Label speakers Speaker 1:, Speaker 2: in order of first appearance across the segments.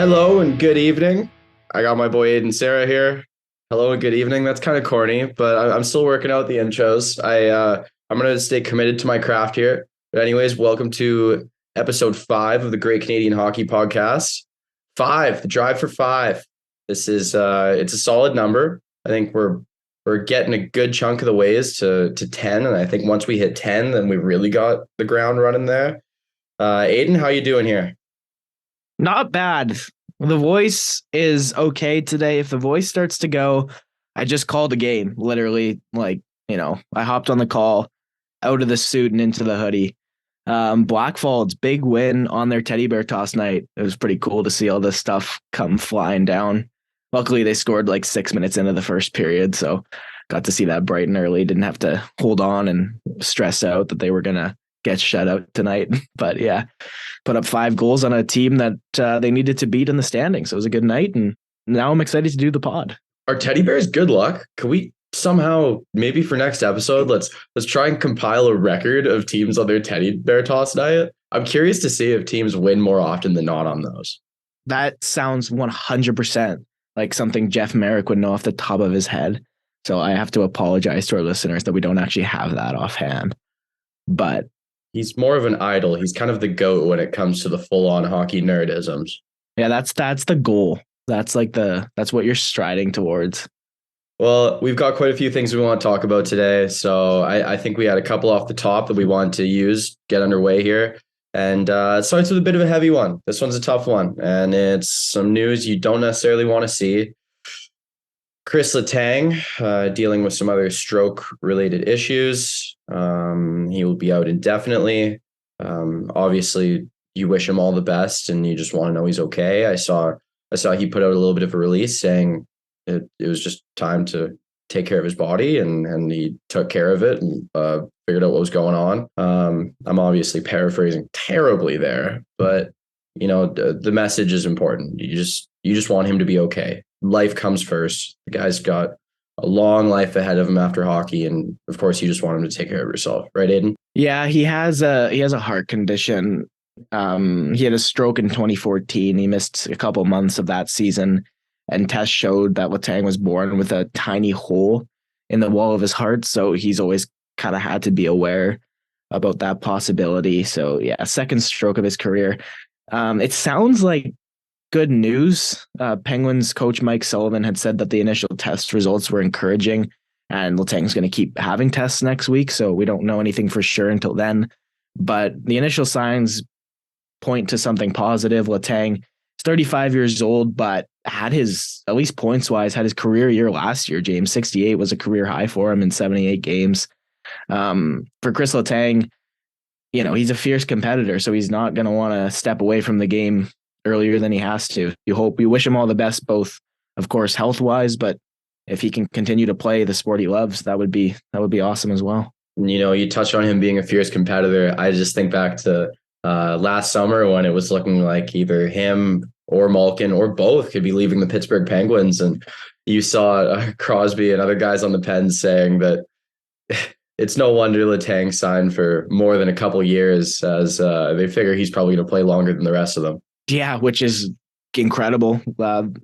Speaker 1: Hello and good evening. I got my boy Aidan and Serra here. Hello and good evening. That's kind of corny, but I'm still working out the intros. I'm gonna stay committed to my craft here. But anyways, welcome to episode 5 of the Great Canadian Hockey Podcast. 5, the drive for 5. This is it's a solid number. I think we're getting a good chunk of the ways to 10, and I think once we hit 10, then we really got the ground running there. Aidan, how you doing here?
Speaker 2: Not bad. The voice is okay today. If the voice starts to go, I just called the game. Literally, I hopped on the call, out of the suit and into the hoodie. Blackfald's big win on their teddy bear toss night. It was pretty cool to see all this stuff come flying down. Luckily, they scored like 6 minutes into the first period, so got to see that bright and early. Didn't have to hold on and stress out that they were going to get shut out tonight. But yeah, put up 5 goals on a team that they needed to beat in the standings. So it was a good night, and now I'm excited to do the pod.
Speaker 1: Are teddy bears good luck? Can we somehow, maybe for next episode, let's try and compile a record of teams on their teddy bear toss diet? I'm curious to see if teams win more often than not on those.
Speaker 2: That sounds 100% like something Jeff Merrick would know off the top of his head. So I have to apologize to our listeners that we don't actually have that offhand. But
Speaker 1: he's more of an idol. He's kind of the GOAT when it comes to the full-on hockey nerdisms.
Speaker 2: Yeah, that's the goal. That's what you're striding towards.
Speaker 1: Well, we've got quite a few things we want to talk about today. So I think we had a couple off the top that we wanted to get underway here. And it starts with a bit of a heavy one. This one's a tough one. And it's some news you don't necessarily want to see. Kris Letang dealing with some other stroke-related issues. He will be out indefinitely. Obviously, you wish him all the best, and you just want to know he's okay. I saw he put out a little bit of a release saying it was just time to take care of his body, and he took care of it and figured out what was going on. I'm obviously paraphrasing terribly there, but the message is important. You just want him to be okay. Life comes first. The guy's got a long life ahead of him after hockey, and of course you just want him to take care of yourself, right, Aidan?
Speaker 2: Yeah, he has a heart condition. He had a stroke in 2014. He missed a couple months of that season, and tests showed that Letang was born with a tiny hole in the wall of his heart, so he's always kind of had to be aware about that possibility. So yeah, second stroke of his career. It sounds like good news. Penguins coach Mike Sullivan had said that the initial test results were encouraging, and Letang's going to keep having tests next week, so we don't know anything for sure until then. But the initial signs point to something positive. Letang is 35 years old, but had his, at least points-wise, had his career year last year. James, 68 was a career high for him in 78 games. For Kris Letang, he's a fierce competitor, so he's not going to want to step away from the game earlier than he has to. We wish him all the best, both, of course, health-wise, but if he can continue to play the sport he loves, that would be awesome as well.
Speaker 1: You touched on him being a fierce competitor. I just think back to last summer when it was looking like either him or Malkin or both could be leaving the Pittsburgh Penguins, and you saw Crosby and other guys on the Pens saying that it's no wonder Letang signed for more than a couple years, as they figure he's probably going to play longer than the rest of them.
Speaker 2: Yeah, which is incredible.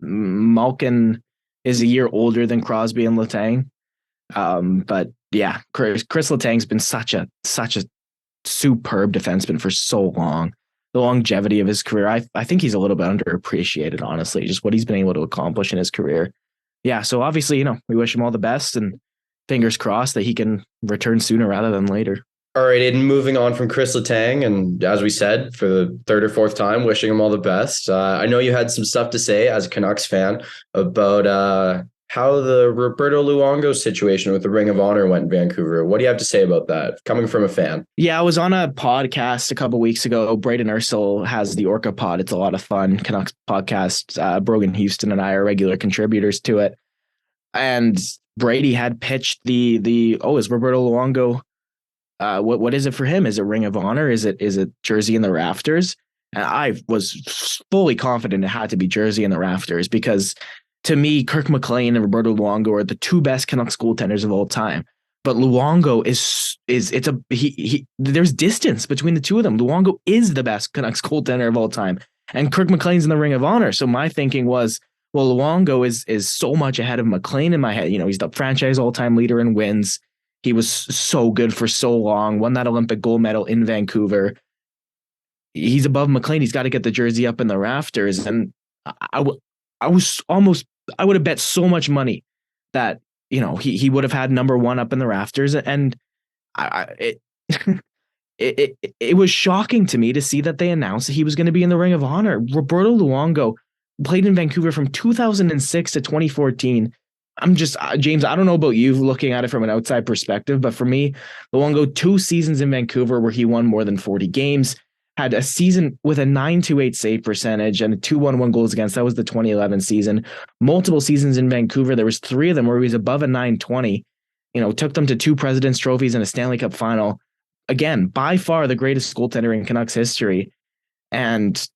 Speaker 2: Malkin is a year older than Crosby and Letang. But yeah, Kris Letang's been such a superb defenseman for so long. The longevity of his career, I think he's a little bit underappreciated, honestly, just what he's been able to accomplish in his career. Yeah, so obviously, we wish him all the best, and fingers crossed that he can return sooner rather than later.
Speaker 1: All right, Aidan, moving on from Kris Letang, and as we said, for the third or fourth time, wishing him all the best. I know you had some stuff to say as a Canucks fan about how the Roberto Luongo situation with the Ring of Honor went in Vancouver. What do you have to say about that, coming from a fan?
Speaker 2: Yeah, I was on a podcast a couple of weeks ago. Braden Ursel has the Orca Pod. It's a lot of fun, Canucks podcast. Brogan Houston and I are regular contributors to it. And Brady had pitched is Roberto Luongo, what is it for him? Is it Ring of Honor? Is it jersey in the rafters? And I was fully confident it had to be jersey in the rafters, because to me, Kirk McLean and Roberto Luongo are the two best Canucks goaltenders of all time. But Luongo there's distance between the two of them. Luongo is the best Canucks goaltender of all time. And Kirk McLean's in the Ring of Honor. So my thinking was, well, Luongo is so much ahead of McLean in my head. You know, he's the franchise all-time leader in wins. He was so good for so long, won that Olympic gold medal in Vancouver. He's above McLean. He's got to get the jersey up in the rafters. And I would have bet so much money that, you know, he would have had number one up in the rafters. And it was shocking to me to see that they announced that he was going to be in the Ring of Honor. Roberto Luongo played in Vancouver from 2006 to 2014. James, I don't know about you looking at it from an outside perspective, but for me, Luongo, 2 seasons in Vancouver where he won more than 40 games, had a season with a 928 save percentage and a 211 goals against. That was the 2011 season. Multiple seasons in Vancouver. There was 3 of them where he was above a 920, you know, took them to 2 President's trophies and a Stanley Cup final. Again, by far the greatest goaltender in Canucks history. And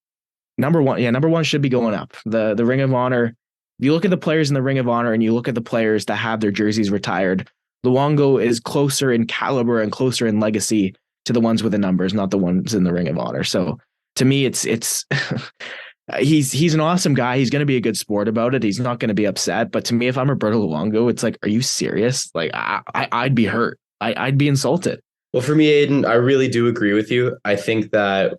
Speaker 2: number one should be going up. The Ring of Honor. If you look at the players in the Ring of Honor and you look at the players that have their jerseys retired, Luongo is closer in caliber and closer in legacy to the ones with the numbers, not the ones in the Ring of Honor. So to me, it's he's an awesome guy. He's going to be a good sport about it. He's not going to be upset. But to me, if I'm Roberto Luongo, it's like, are you serious? Like I'd be hurt. I'd be insulted.
Speaker 1: Well, for me, Aidan, I really do agree with you. I think that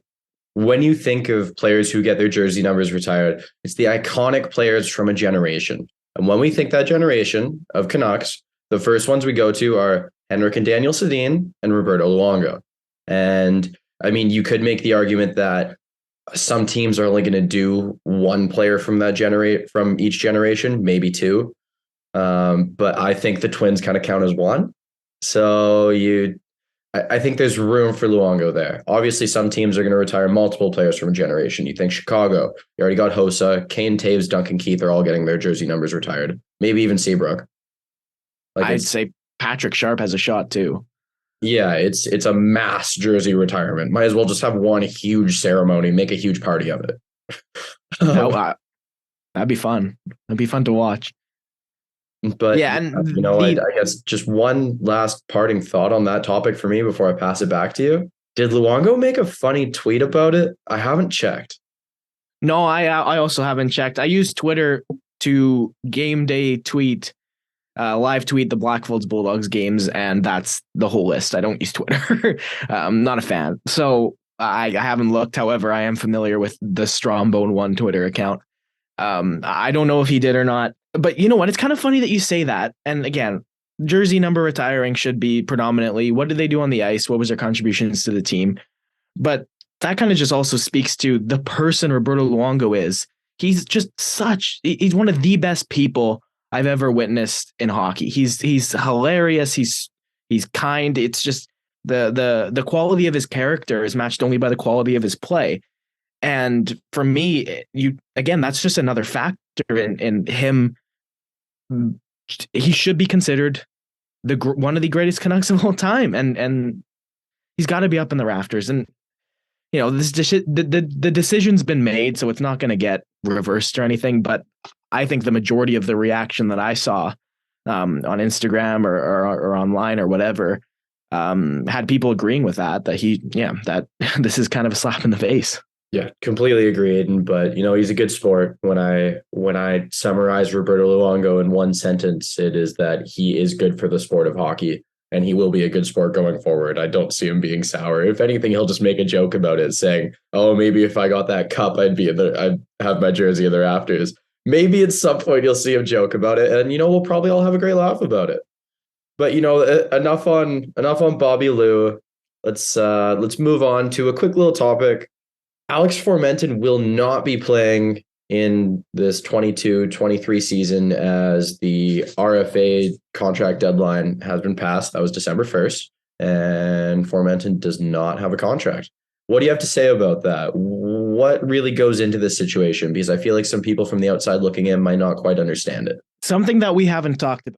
Speaker 1: when you think of players who get their jersey numbers retired, it's the iconic players from a generation. And when we think that generation of Canucks, the first ones we go to are Henrik and Daniel Sedin and Roberto Luongo. And I mean, you could make the argument that some teams are only going to do one player from from each generation, maybe 2. But I think the Twins kind of count as one. So I think there's room for Luongo there. Obviously, some teams are going to retire multiple players from a generation. You think Chicago, you already got Hossa, Kane, Taves, Duncan Keith are all getting their jersey numbers retired. Maybe even Seabrook.
Speaker 2: I'd say Patrick Sharp has a shot too.
Speaker 1: Yeah, it's a mass jersey retirement. Might as well just have one huge ceremony, make a huge party of it.
Speaker 2: That'd be fun. That'd be fun to watch.
Speaker 1: But yeah, and you know, I guess just one last parting thought on that topic for me before I pass it back to you. Did Luongo make a funny tweet about it? I haven't checked.
Speaker 2: No, I also haven't checked. I use Twitter to game day tweet. Live tweet the Blackfolds Bulldogs games, and that's the whole list. I don't use Twitter. I'm not a fan. So I haven't looked. However, I am familiar with the Strombone 1 Twitter account. I don't know if he did or not. But you know what? It's kind of funny that you say that. And again, jersey number retiring should be predominantly what did they do on the ice? What was their contributions to the team? But that kind of just also speaks to the person Roberto Luongo is. He's he's one of the best people I've ever witnessed in hockey. He's hilarious. He's kind. It's just the quality of his character is matched only by the quality of his play. And for me, that's just another factor in him. He should be considered one of the greatest Canucks of all time, and he's got to be up in the rafters. And you know, the decision's been made, so it's not going to get reversed or anything. But I think the majority of the reaction that I saw on Instagram or online or whatever had people agreeing with that that this is kind of a slap in the face.
Speaker 1: Yeah, completely agreed. But you know, he's a good sport. When I summarize Roberto Luongo in one sentence, it is that he is good for the sport of hockey, and he will be a good sport going forward. I don't see him being sour. If anything, he'll just make a joke about it, saying, "Oh, maybe if I got that cup, I'd have my jersey in the rafters." Maybe at some point you'll see him joke about it, and you know, we'll probably all have a great laugh about it. But you know, enough on Bobby Lou. Let's move on to a quick little topic. Alex Formenton will not be playing in this 22-23 season as the RFA contract deadline has been passed. That was December 1st, and Formenton does not have a contract. What do you have to say about that? What really goes into this situation? Because I feel like some people from the outside looking in might not quite understand it.
Speaker 2: Something that we haven't talked about.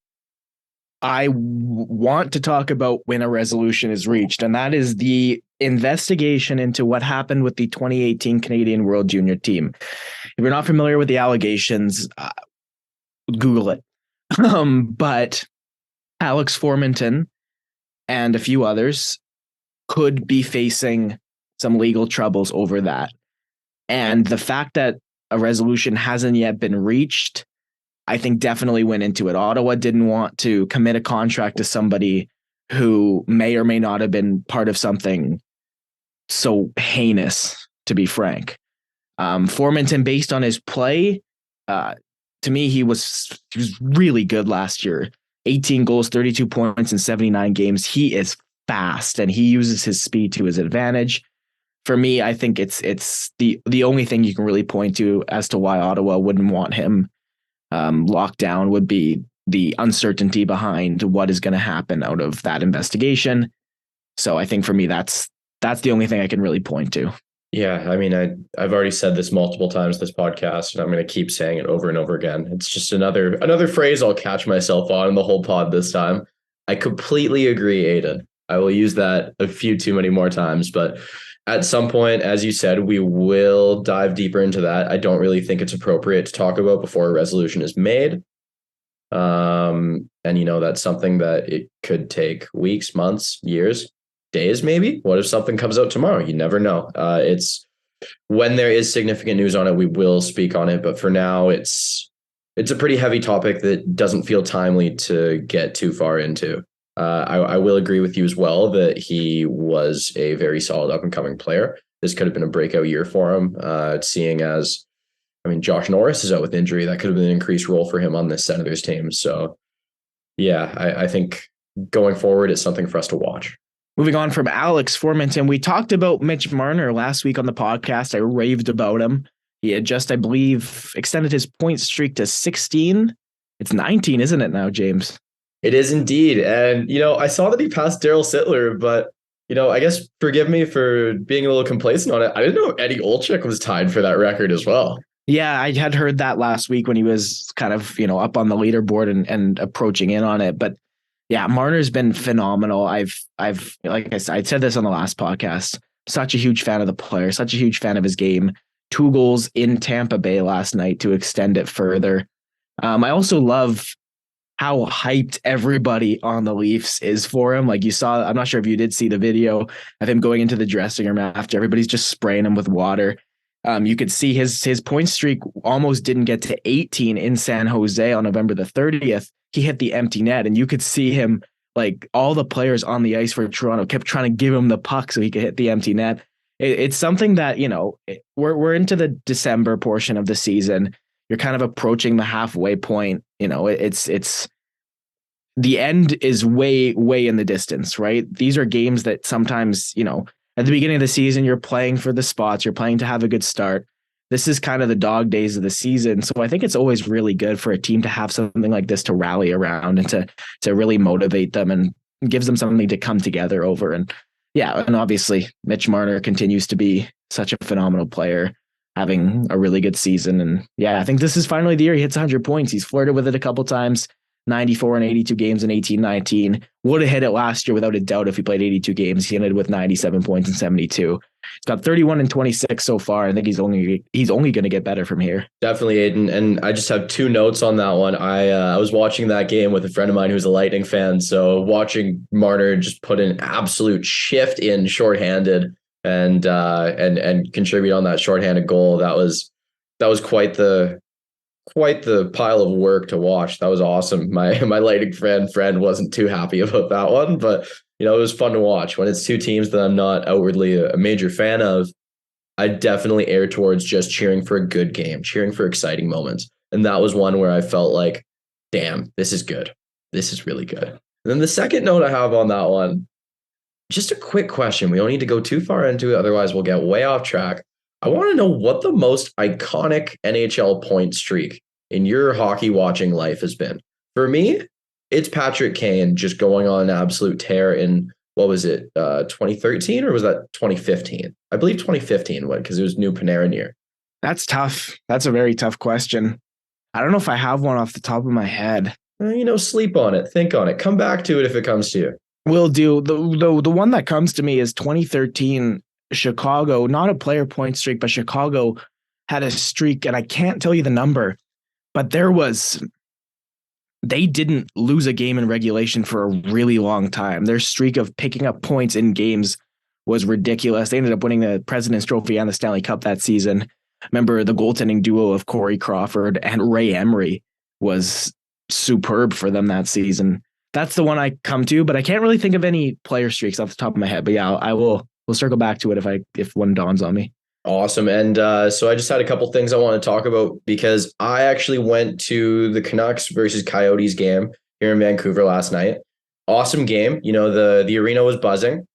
Speaker 2: I want to talk about when a resolution is reached, and that is the investigation into what happened with the 2018 Canadian World Junior team. If you're not familiar with the allegations, Google it. But Alex Formenton and a few others could be facing some legal troubles over that. And the fact that a resolution hasn't yet been reached, I think definitely went into it. Ottawa didn't want to commit a contract to somebody who may or may not have been part of something so heinous, to be frank. Formenton, based on his play, to me, he was really good last year. 18 goals, 32 points in 79 games. He is fast and he uses his speed to his advantage. For me, I think it's the only thing you can really point to as to why Ottawa wouldn't want him locked down would be the uncertainty behind what is going to happen out of that investigation. So I think for me, that's the only thing I can really point to.
Speaker 1: Yeah, I mean, I've already said this multiple times this podcast, and I'm going to keep saying it over and over again. It's just another phrase I'll catch myself on in the whole pod this time. I completely agree, Aidan. I will use that a few too many more times, but at some point, as you said, we will dive deeper into that. I don't really think it's appropriate to talk about before a resolution is made. And that's something that it could take weeks, months, years, days, maybe. What if something comes out tomorrow? You never know. It's when there is significant news on it, we will speak on it. But for now, it's a pretty heavy topic that doesn't feel timely to get too far into. I will agree with you as well that he was a very solid up and coming player. This could have been a breakout year for him, seeing as, Josh Norris is out with injury. That could have been an increased role for him on this Senators team. So, yeah, I think going forward, it's something for us to watch.
Speaker 2: Moving on from Alex Formenton, we talked about Mitch Marner last week on the podcast. I raved about him. He had just, I believe, extended his point streak to 16. It's 19, isn't it now, James?
Speaker 1: It is indeed. And, I saw that he passed Daryl Sittler, but, I guess forgive me for being a little complacent on it. I didn't know Eddie Olczyk was tied for that record as well.
Speaker 2: Yeah, I had heard that last week when he was kind of, up on the leaderboard and approaching in on it. But yeah, Marner's been phenomenal. I've like I said this on the last podcast, such a huge fan of the player, such a huge fan of his game. 2 goals in Tampa Bay last night to extend it further. I also love how hyped everybody on the Leafs is for him. Like you saw, I'm not sure if you did see the video of him going into the dressing room after everybody's just spraying him with water. You could see his point streak almost didn't get to 18 in San Jose on November the 30th. He hit the empty net and you could see him, like all the players on the ice for Toronto kept trying to give him the puck so he could hit the empty net. It's something that, we're into the December portion of the season. You're kind of approaching the halfway point. It's the end is way, way in the distance, right? These are games that sometimes, at the beginning of the season, you're playing for the spots, you're playing to have a good start. This is kind of the dog days of the season. So I think it's always really good for a team to have something like this to rally around and to really motivate them and gives them something to come together over. And yeah, and obviously Mitch Marner continues to be such a phenomenal player, having a really good season. And yeah, I think this is finally the year he hits 100 points. He's flirted with it a couple times. 94 and 82 games in 18-19. Would have hit it last year without a doubt if he played 82 games. He ended with 97 points in 72. He's got 31 and 26 so far. I think he's only going to get better from here.
Speaker 1: Definitely, Aidan. And I just have 2 notes on that one. I was watching that game with a friend of mine who's a Lightning fan. So watching Marner just put an absolute shift in shorthanded and contribute on that shorthanded goal. That was quite the pile of work to watch. That was awesome. My Lightning friend wasn't too happy about that one, but it was fun to watch. When it's 2 teams that I'm not outwardly a major fan of, I definitely err towards just cheering for a good game, cheering for exciting moments. And that was one where I felt like, damn, this is good. This is really good. And then the second note I have on that one, just a quick question. We don't need to go too far into it, otherwise we'll get way off track. I want to know what the most iconic NHL point streak in your hockey watching life has been. For me, it's Patrick Kane just going on an absolute tear in, what was it, 2013 or was that 2015? I believe 2015 because it was new Panarin year.
Speaker 2: That's tough. That's a very tough question. I don't know if I have one off the top of my head.
Speaker 1: Sleep on it, think on it, come back to it if it comes to you.
Speaker 2: Will do. The one that comes to me is 2013 Chicago, not a player point streak, but Chicago had a streak, and I can't tell you the number, but they didn't lose a game in regulation for a really long time. Their streak of picking up points in games was ridiculous. They ended up winning the President's Trophy and the Stanley Cup that season. Remember the goaltending duo of Corey Crawford and Ray Emery was superb for them that season. That's the one I come to, but I can't really think of any player streaks off the top of my head. But yeah, we'll circle back to it if one dawns on me.
Speaker 1: Awesome. And so I just had a couple things I want to talk about because I actually went to the Canucks versus Coyotes game here in Vancouver last night. Awesome game. You know, the arena was buzzing.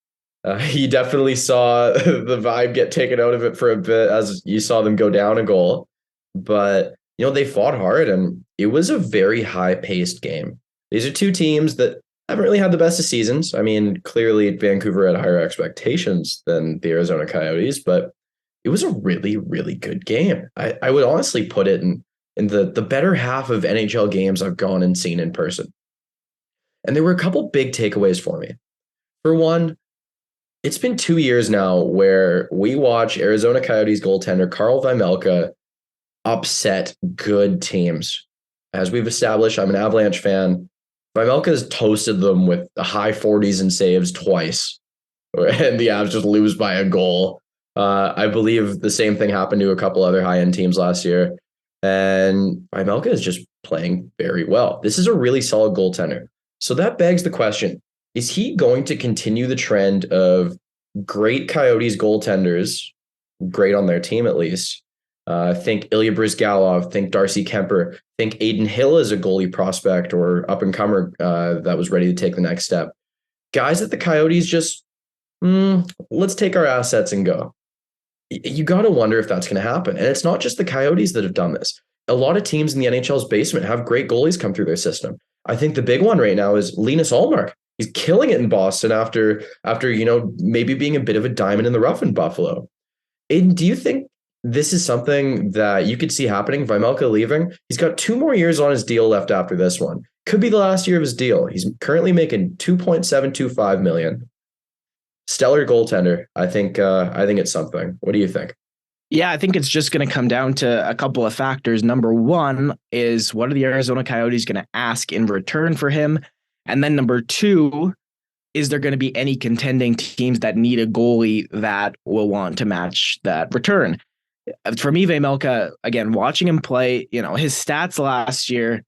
Speaker 1: You definitely saw the vibe get taken out of it for a bit as you saw them go down a goal. But, you know, they fought hard and it was a very high-paced game. These are two teams that haven't really had the best of seasons. I mean, clearly Vancouver had higher expectations than the Arizona Coyotes, but it was a really, really good game. I would honestly put it in the better half of NHL games I've gone and seen in person. And there were a couple big takeaways for me. For one, it's been 2 years now where we watch Arizona Coyotes goaltender Karl Vejmelka upset good teams. As we've established, I'm an Avalanche fan. Vejmelka has toasted them with the high 40s in saves twice, and the Avs just lose by a goal. I believe the same thing happened to a couple other high-end teams last year. And Vejmelka is just playing very well. This is a really solid goaltender. So that begs the question, is he going to continue the trend of great Coyotes goaltenders, great on their team at least? Think Ilya Bryzgalov, think Darcy Kemper, think Aiden Hill is a goalie prospect or up-and-comer that was ready to take the next step. Guys that the Coyotes just, let's take our assets and go. You got to wonder if that's going to happen. And it's not just the Coyotes that have done this. A lot of teams in the NHL's basement have great goalies come through their system. I think the big one right now is Linus Ullmark. He's killing it in Boston after you know, maybe being a bit of a diamond in the rough in Buffalo. And do you think this is something that you could see happening? Vejmelka leaving? He's got 2 more years on his deal left after this one. Could be the last year of his deal. He's currently making $2.725 million. Stellar goaltender. I think it's something. What do you think?
Speaker 2: Yeah, I think it's just going to come down to a couple of factors. Number one is, what are the Arizona Coyotes going to ask in return for him? And then number two, is there going to be any contending teams that need a goalie that will want to match that return? For me, Vejmelka, again, watching him play, you know, his stats last year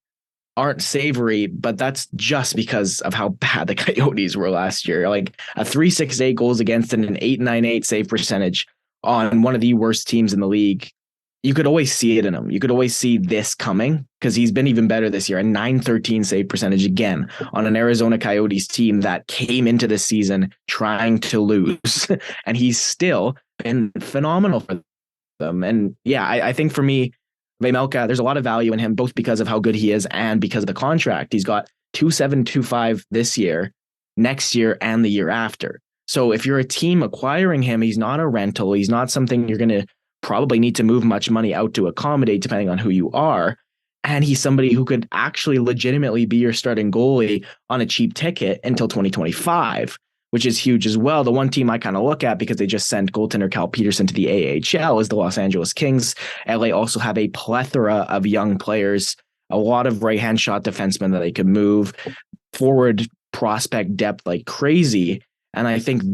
Speaker 2: aren't savory, but that's just because of how bad the Coyotes were last year. Like a 3.68 goals against and an 8.98 save percentage on one of the worst teams in the league. You could always see it in him. You could always see this coming because he's been even better this year. A 9.13 save percentage again on an Arizona Coyotes team that came into this season trying to lose. And he's still been phenomenal for them. And yeah, I think for me, Vejmelka, there's a lot of value in him, both because of how good he is and because of the contract. He's got 2.725 this year, next year, and the year after. So if you're a team acquiring him, he's not a rental. He's not something you're going to probably need to move much money out to accommodate, depending on who you are. And he's somebody who could actually legitimately be your starting goalie on a cheap ticket until 2025, which is huge as well. The one team I kind of look at, because they just sent goaltender Cal Peterson to the AHL, is the Los Angeles Kings. LA also have a plethora of young players, a lot of right-hand shot defensemen that they could move, forward prospect depth like crazy. And I think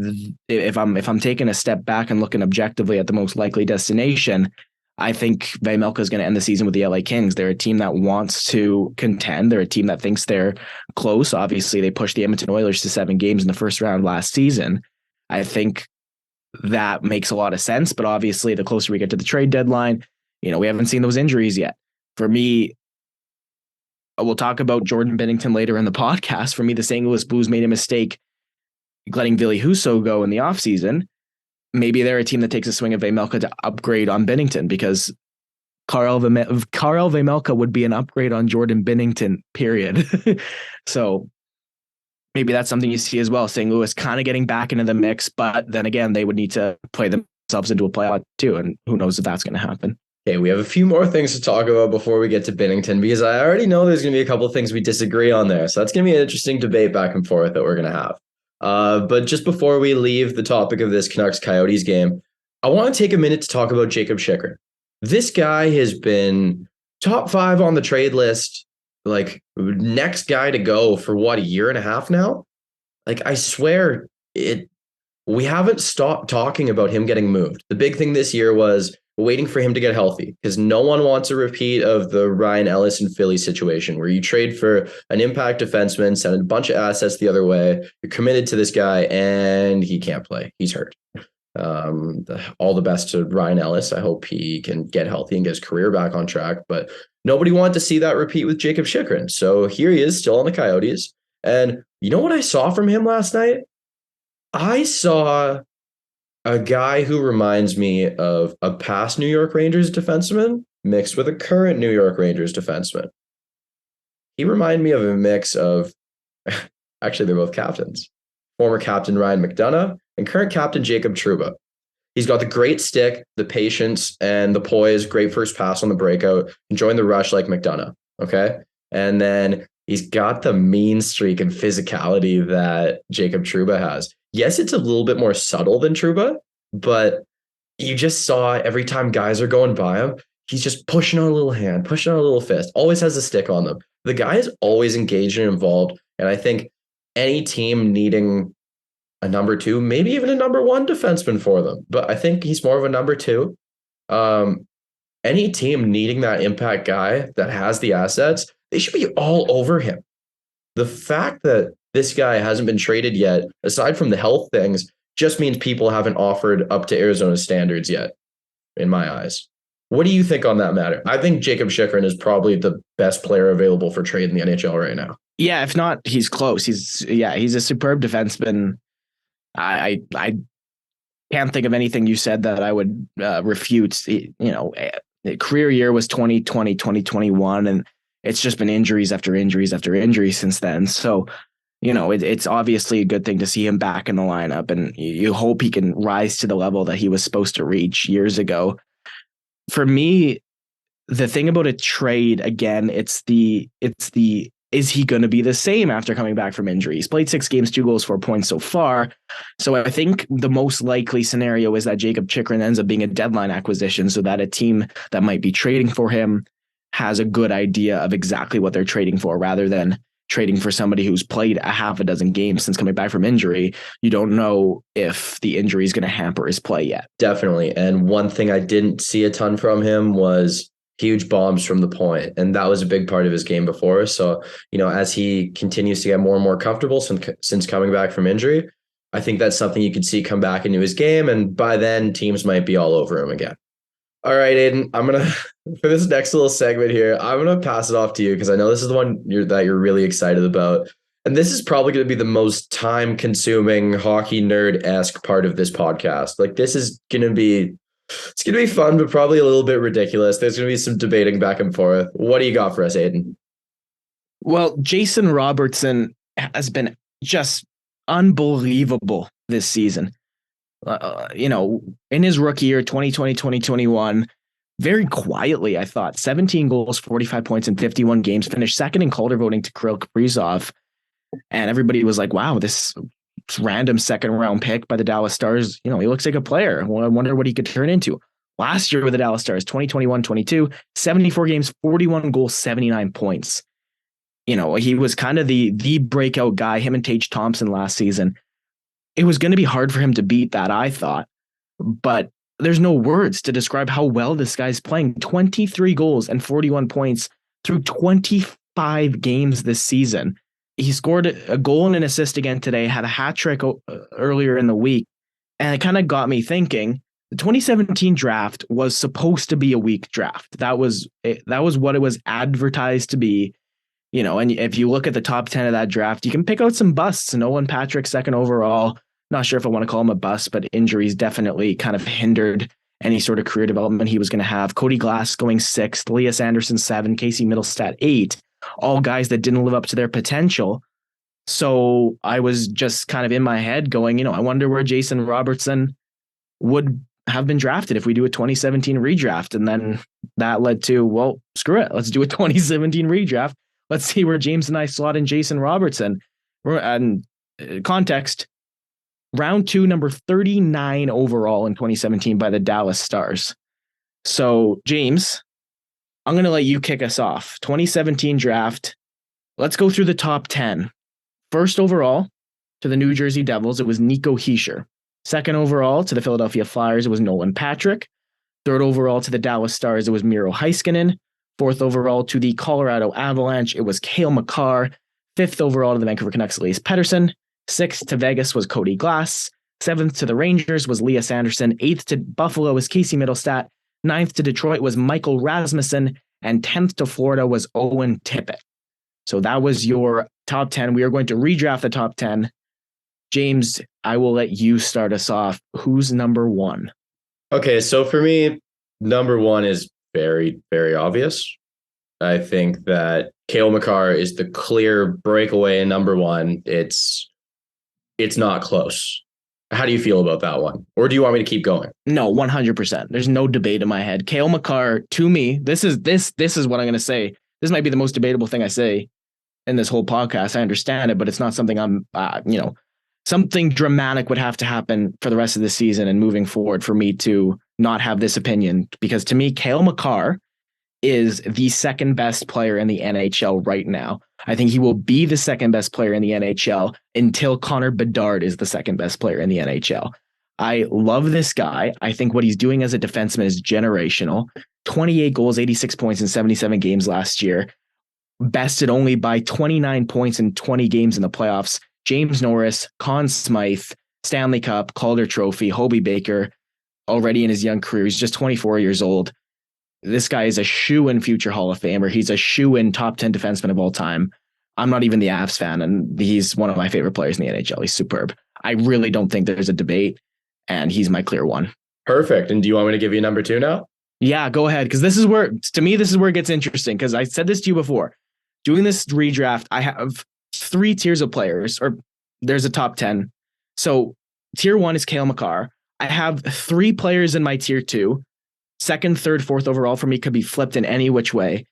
Speaker 2: if I'm taking a step back and looking objectively at the most likely destination, I think Vejmelka is going to end the season with the LA Kings. They're a team that wants to contend. They're a team that thinks they're close. Obviously, they pushed the Edmonton Oilers to 7 games in the first round last season. I think that makes a lot of sense. But obviously, the closer we get to the trade deadline, you know, we haven't seen those injuries yet. For me, we'll talk about Jordan Binnington later in the podcast. For me, the St. Louis Blues made a mistake letting Ville Husso go in the offseason. Maybe they're a team that takes a swing at Vejmelka to upgrade on Binnington, because Karl Vejmelka would be an upgrade on Jordan Binnington, period. So maybe that's something you see as well. St. Louis kind of getting back into the mix, but then again, they would need to play themselves into a playoff too, and who knows if that's going to happen.
Speaker 1: Okay, we have a few more things to talk about before we get to Binnington, because I already know there's going to be a couple of things we disagree on there. So that's going to be an interesting debate back and forth that we're going to have. But just before we leave the topic of this Canucks-Coyotes game, I want to take a minute to talk about Jacob Schicker. This guy has been top 5 on the trade list, like next guy to go for what, a year and a half now? Like, I swear we haven't stopped talking about him getting moved. The big thing this year was waiting for him to get healthy, because no one wants a repeat of the Ryan Ellis and Philly situation where you trade for an impact defenseman, send a bunch of assets the other way. You're committed to this guy and he can't play. He's hurt. All the best to Ryan Ellis. I hope he can get healthy and get his career back on track. But nobody wanted to see that repeat with Jacob Chychrun. So here he is still on the Coyotes. And you know what I saw from him last night? I saw a guy who reminds me of a past New York Rangers defenseman mixed with a current New York Rangers defenseman. He reminded me of a mix of, actually, they're both captains. Former captain Ryan McDonough and current captain Jacob Trouba. He's got the great stick, the patience, and the poise, great first pass on the breakout, enjoying the rush like McDonough, okay? And then he's got the mean streak and physicality that Jacob Trouba has. Yes, it's a little bit more subtle than Trouba, but you just saw every time guys are going by him, he's just pushing out a little hand, pushing out a little fist, always has a stick on them. The guy is always engaged and involved, and I think any team needing a number two, maybe even a number one defenseman for them, but I think he's more of a number two. Any team needing that impact guy that has the assets, they should be all over him. The fact that this guy hasn't been traded yet, aside from the health things, just means people haven't offered up to Arizona standards yet, in my eyes. What do you think on that matter? I think Jacob Chychrun is probably the best player available for trade in the NHL right now.
Speaker 2: Yeah, if not, he's close. He's a superb defenseman. I can't think of anything you said that I would refute. Career year was 2020, 2021, and it's just been injuries after injuries after injuries since then. So, it's obviously a good thing to see him back in the lineup, and you hope he can rise to the level that he was supposed to reach years ago. For me, the thing about a trade, again, it's the is he going to be the same after coming back from injury? He's played 6 games, 2 goals, 4 points so far. So I think the most likely scenario is that Jacob Chychrun ends up being a deadline acquisition, so that a team that might be trading for him has a good idea of exactly what they're trading for, rather than trading for somebody who's played a half a dozen games since coming back from injury. You don't know if the injury is going to hamper his play yet.
Speaker 1: Definitely. And one thing I didn't see a ton from him was huge bombs from the point. And that was a big part of his game before. So, as he continues to get more and more comfortable since coming back from injury, I think that's something you could see come back into his game. And by then, teams might be all over him again. All right, Aidan, for this next little segment here, I'm going to pass it off to you, because I know this is the one that you're really excited about. And this is probably going to be the most time-consuming, hockey nerd-esque part of this podcast. Like, this is going to be fun, but probably a little bit ridiculous. There's going to be some debating back and forth. What do you got for us, Aidan?
Speaker 2: Well, Jason Robertson has been just unbelievable this season. In his rookie year, 2020, 2021, very quietly, I thought, 17 goals, 45 points in 51 games, finished second in Calder voting to Kirill Kaprizov. And everybody was like, wow, this random second round pick by the Dallas Stars, he looks like a player. Well, I wonder what he could turn into. Last year with the Dallas Stars, 2021-22, 74 games, 41 goals, 79 points. He was kind of the breakout guy, him and Tage Thompson last season. It was going to be hard for him to beat that, I thought. But there's no words to describe how well this guy's playing. 23 goals and 41 points through 25 games this season. He scored a goal and an assist again today, had a hat trick earlier in the week. And it kind of got me thinking, the 2017 draft was supposed to be a weak draft. That was what it was advertised to be. And if you look at the top 10 of that draft, you can pick out some busts. Nolan Patrick, second overall. Not sure if I want to call him a bust, but injuries definitely kind of hindered any sort of career development he was going to have. Cody Glass going 6th, Elias Anderson 7, Casey Middlestat 8, all guys that didn't live up to their potential. So I was just kind of in my head going, I wonder where Jason Robertson would have been drafted if we do a 2017 redraft. And then that led to, well, screw it. Let's do a 2017 redraft. Let's see where James and I slot in Jason Robertson. And context, round 2, number 39 overall in 2017 by the Dallas Stars. So, James, I'm going to let you kick us off. 2017 draft. Let's go through the top 10. First overall to the New Jersey Devils, it was Nico Hischier. Second overall to the Philadelphia Flyers, it was Nolan Patrick. Third overall to the Dallas Stars, it was Miro Heiskanen. Fourth overall to the Colorado Avalanche, it was Cale Makar. Fifth overall to the Vancouver Canucks, Elias Pettersson. Sixth to Vegas was Cody Glass. Seventh to the Rangers was Elias Anderson. Eighth to Buffalo was Casey Middlestat. Ninth to Detroit was Michael Rasmussen. And 10th to Florida was Owen Tippett. So that was your top 10. We are going to redraft the top 10. James, I will let you start us off. Who's number one?
Speaker 1: Okay, so for me, number one is very, very obvious. I think that Cale Makar is the clear breakaway number one. It's not close. How do you feel about that one? Or do you want me to keep going?
Speaker 2: No, 100%. There's no debate in my head. Cale Makar, to me, this is what I'm going to say. This might be the most debatable thing I say in this whole podcast. I understand it, but it's not something I'm, something dramatic would have to happen for the rest of the season and moving forward for me to not have this opinion. Because to me, Cale Makar is the second best player in the NHL right now. I think he will be the second best player in the NHL until Connor Bedard is the second best player in the NHL. I love this guy. I think what he's doing as a defenseman is generational. 28 goals, 86 points in 77 games last year. Bested only by 29 points in 20 games in the playoffs. James Norris, Conn Smythe, Stanley Cup, Calder Trophy, Hobey Baker, already in his young career. He's just 24 years old. This guy is a shoe-in future Hall of Famer. He's a shoe-in top 10 defenseman of all time. I'm not even the Avs fan, and he's one of my favorite players in the NHL. He's superb. I really don't think there's a debate, and he's my clear one.
Speaker 1: Perfect. And do you want me to give you number two now?
Speaker 2: Yeah, go ahead, because this is where it gets interesting, because I said this to you before. Doing this redraft, I have 3 tiers of players, or there's a top 10. So tier 1 is Cale Makar. I have 3 players in my tier 2. Second, third, fourth overall for me could be flipped in any which way.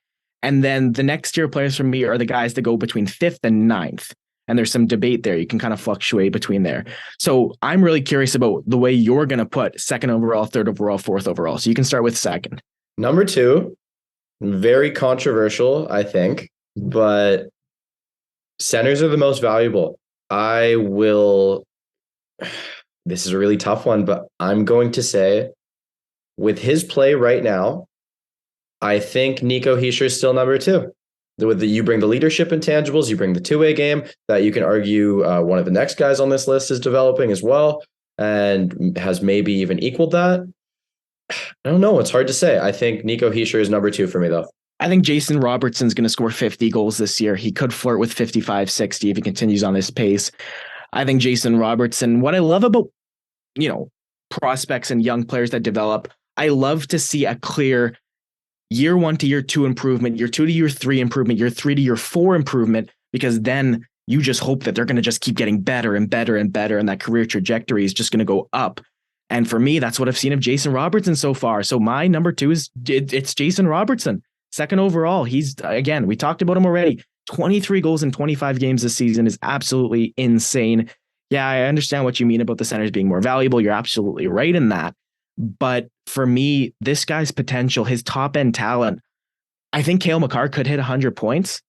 Speaker 2: And then the next tier of players for me are the guys that go between 5th and 9th. And there's some debate there. You can kind of fluctuate between there. So I'm really curious about the way you're going to put second overall, third overall, fourth overall. So you can start with second.
Speaker 1: Number 2, very controversial, I think, but centers are the most valuable. This is a really tough one, but I'm going to say with his play right now, I think Nico Hischier is still number 2. You bring the leadership intangibles, you bring the two-way game that you can argue one of the next guys on this list is developing as well and has maybe even equaled that. I don't know. It's hard to say. I think Nico Hischier is number 2 for me, though.
Speaker 2: I think Jason Robertson's going to score 50 goals this year. He could flirt with 55, 60 if he continues on this pace. I think Jason Robertson, what I love about, prospects and young players that develop, I love to see a clear year 1 to year 2 improvement, year 2 to year 3 improvement, year 3 to year 4 improvement, because then you just hope that they're going to just keep getting better and better and better. And that career trajectory is just going to go up. And for me, that's what I've seen of Jason Robertson so far. So my number 2 is it's Jason Robertson. Second overall. He's, again, we talked about him already. 23 goals in 25 games this season is absolutely insane. Yeah, I understand what you mean about the centers being more valuable. You're absolutely right in that. But for me, this guy's potential, his top end talent, I think Cale Makar could hit 100 points.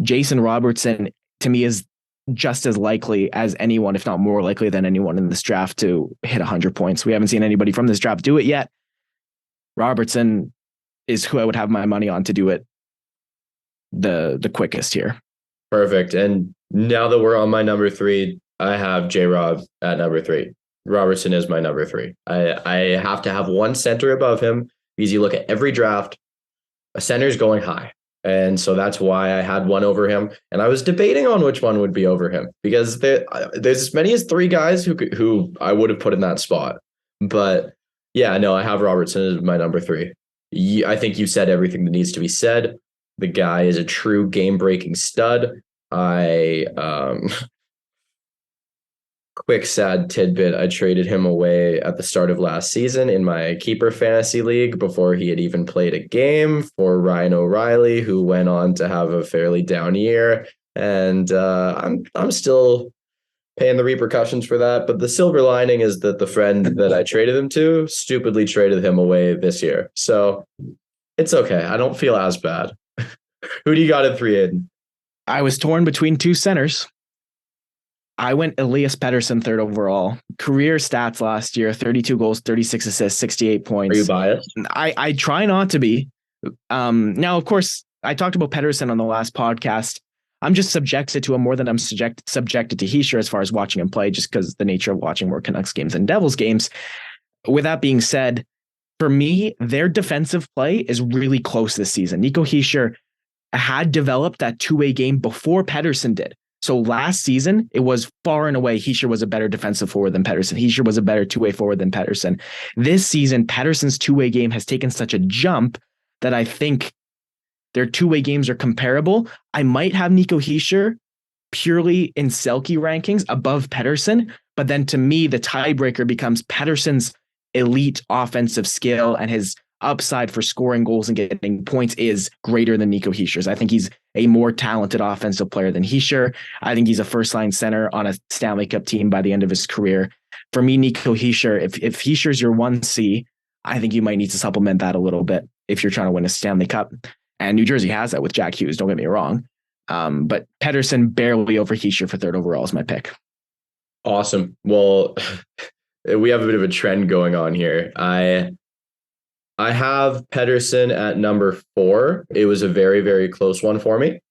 Speaker 2: Jason Robertson, to me, is just as likely as anyone, if not more likely than anyone in this draft to hit 100 points. We haven't seen anybody from this draft do it yet. Robertson is who I would have my money on to do it the quickest here.
Speaker 1: Perfect. And now that we're on my number 3, I have J-Rob at number 3. Robertson is my number 3. I have to have one center above him because you look at every draft, a center's going high. And so that's why I had one over him. And I was debating on which one would be over him because there's as many as 3 guys who I would have put in that spot. But yeah, no, I have Robertson as my number 3. I think you said everything that needs to be said. The guy is a true game-breaking stud. Quick sad tidbit, I traded him away at the start of last season in my keeper fantasy league before he had even played a game for Ryan O'Reilly, who went on to have a fairly down year. And I'm still paying the repercussions for that. But the silver lining is that the friend that I traded him to stupidly traded him away this year. So it's okay. I don't feel as bad. Who do you got at 3, Aidan?
Speaker 2: I was torn between 2 centers. I went Elias Pettersson third overall. Career stats last year: 32 goals, 36 assists, 68
Speaker 1: Are you
Speaker 2: points.
Speaker 1: biased?
Speaker 2: I try not to be. Now, of course, I talked about Pettersson on the last podcast. I'm just subjected to him more than I'm subjected to Hischier as far as watching him play, just because the nature of watching more Canucks games than Devils games. With that being said, for me, their defensive play is really close this season. Nico Hischier had developed that two-way game before Pettersson did. So last season, it was far and away Hischier was a better defensive forward than Pettersson. Hischier was a better two-way forward than Pettersson. This season, Pettersson's two-way game has taken such a jump that I think their two-way games are comparable. I might have Nico Hischier purely in Selke rankings above Pettersson, but then to me, the tiebreaker becomes Pettersson's elite offensive skill and his upside for scoring goals and getting points is greater than Nico Hischier's. I think he's a more talented offensive player than Hischier. I think he's a first-line center on a Stanley Cup team by the end of his career. For me, Nico Hischier, if Hischier's your 1C, I think you might need to supplement that a little bit if you're trying to win a Stanley Cup. And New Jersey has that with Jack Hughes, don't get me wrong. But Pettersson barely over Hischier for third overall is my pick.
Speaker 1: Awesome. Well, we have a bit of a trend going on here. I have Pettersson at number 4. It was a very, very close one for me.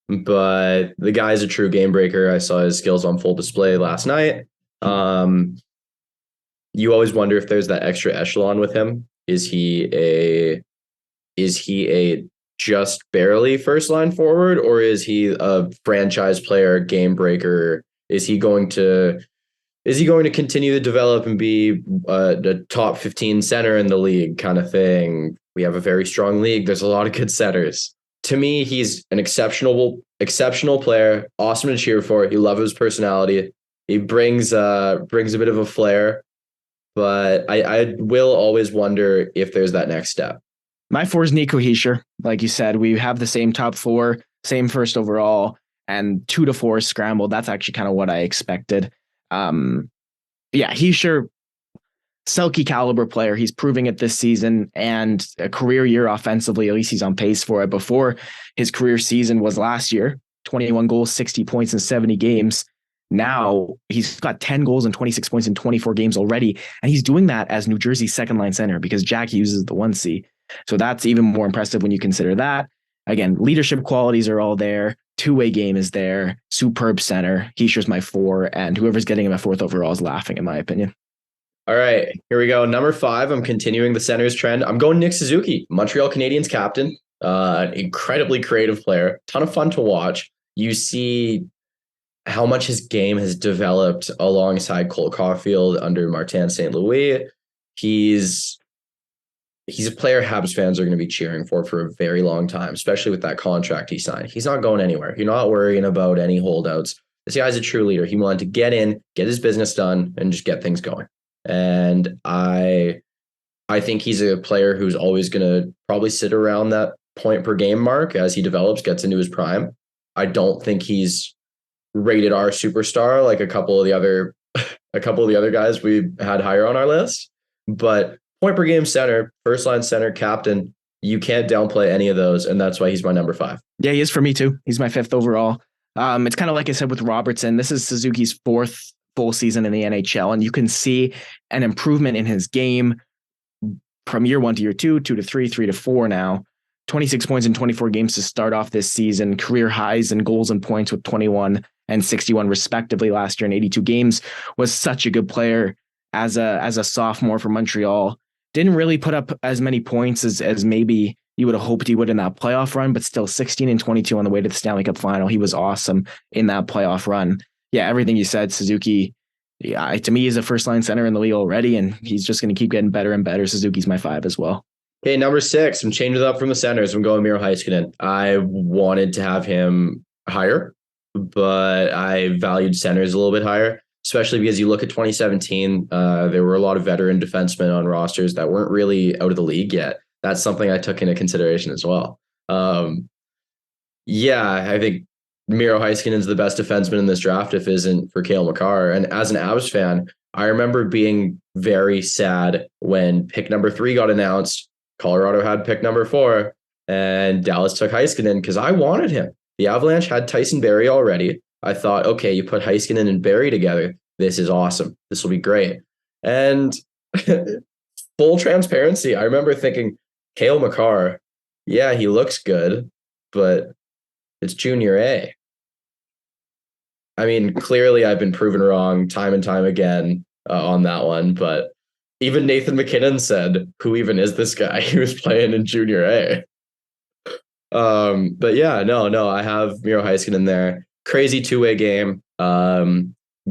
Speaker 1: But the guy's a true game breaker. I saw his skills on full display last night. You always wonder if there's that extra echelon with him. Is he a just barely first line forward, or is he a franchise player, game breaker? Is he going to continue to develop and be the top 15 center in the league kind of thing? We have a very strong league. There's a lot of good setters. To me, he's an exceptional player, awesome to cheer for. You love his personality. He brings a bit of a flair, but I will always wonder if there's that next step.
Speaker 2: My 4 is Nico Hischier. Like you said, we have the same top 4, same first overall, and 2 to 4 scrambled. That's actually kind of what I expected. Hischier, Selke caliber player. He's proving it this season, and a career year offensively. At least he's on pace for it. Before his career season was last year, 21 goals, 60 points in 70 games. Now he's got 10 goals and 26 points in 24 games already. And he's doing that as New Jersey's second line center because Jack Hughes is the 1C. So that's even more impressive when you consider that. Again, leadership qualities are all there. Two-way game is there. Superb center. Hischier's my 4, and whoever's getting him at 4th overall is laughing, in my opinion.
Speaker 1: All right, here we go. Number 5, I'm continuing the centers trend. I'm going Nick Suzuki, Montreal Canadiens captain. Incredibly creative player. Ton of fun to watch. You see how much his game has developed alongside Cole Caulfield under Martin St. Louis. He's a player Habs fans are going to be cheering for a very long time, especially with that contract he signed. He's not going anywhere. You're not worrying about any holdouts. This guy's a true leader. He wanted to get in, get his business done, and just get things going. And I think he's a player who's always going to probably sit around that point per game mark as he develops, gets into his prime. I don't think he's rated R superstar like a couple of the other guys we had higher on our list, but point per game center, first line center, captain, you can't downplay any of those. And that's why he's my number 5.
Speaker 2: Yeah, he is for me too. He's my 5th overall. It's kind of like I said with Robertson. This is Suzuki's 4th full season in the NHL. And you can see an improvement in his game from year 1 to year 2, 2 to 3, 3 to 4 now. 26 points in 24 games to start off this season. Career highs in goals and points with 21 and 61 respectively last year in 82 games. Was such a good player as a sophomore for Montreal. Didn't really put up as many points as maybe you would have hoped he would in that playoff run, but still 16 and 22 on the way to the Stanley Cup final. He was awesome in that playoff run. Yeah, everything you said, Suzuki, to me, is a first-line center in the league already, and he's just going to keep getting better and better. Suzuki's my 5 as well.
Speaker 1: Okay, number 6, I'm changing it up from the centers. I'm going Miro Heiskanen. I wanted to have him higher, but I valued centers a little bit higher, especially because you look at 2017, there were a lot of veteran defensemen on rosters that weren't really out of the league yet. That's something I took into consideration as well. I think Miro Heiskanen is the best defenseman in this draft if it isn't for Cale Makar. And as an Avs fan, I remember being very sad when pick number 3 got announced. Colorado had pick number 4, and Dallas took Heiskanen because I wanted him. The Avalanche had Tyson Barrie already. I thought, okay, you put Heiskanen and Barrie together. This is awesome. This will be great. And full transparency, I remember thinking, Cale Makar, yeah, he looks good, but it's junior A. I mean, clearly I've been proven wrong time and time again on that one, but even Nathan McKinnon said, who even is this guy who was playing in junior A? But yeah, no, I have Miro Heiskanen there. Crazy two-way game.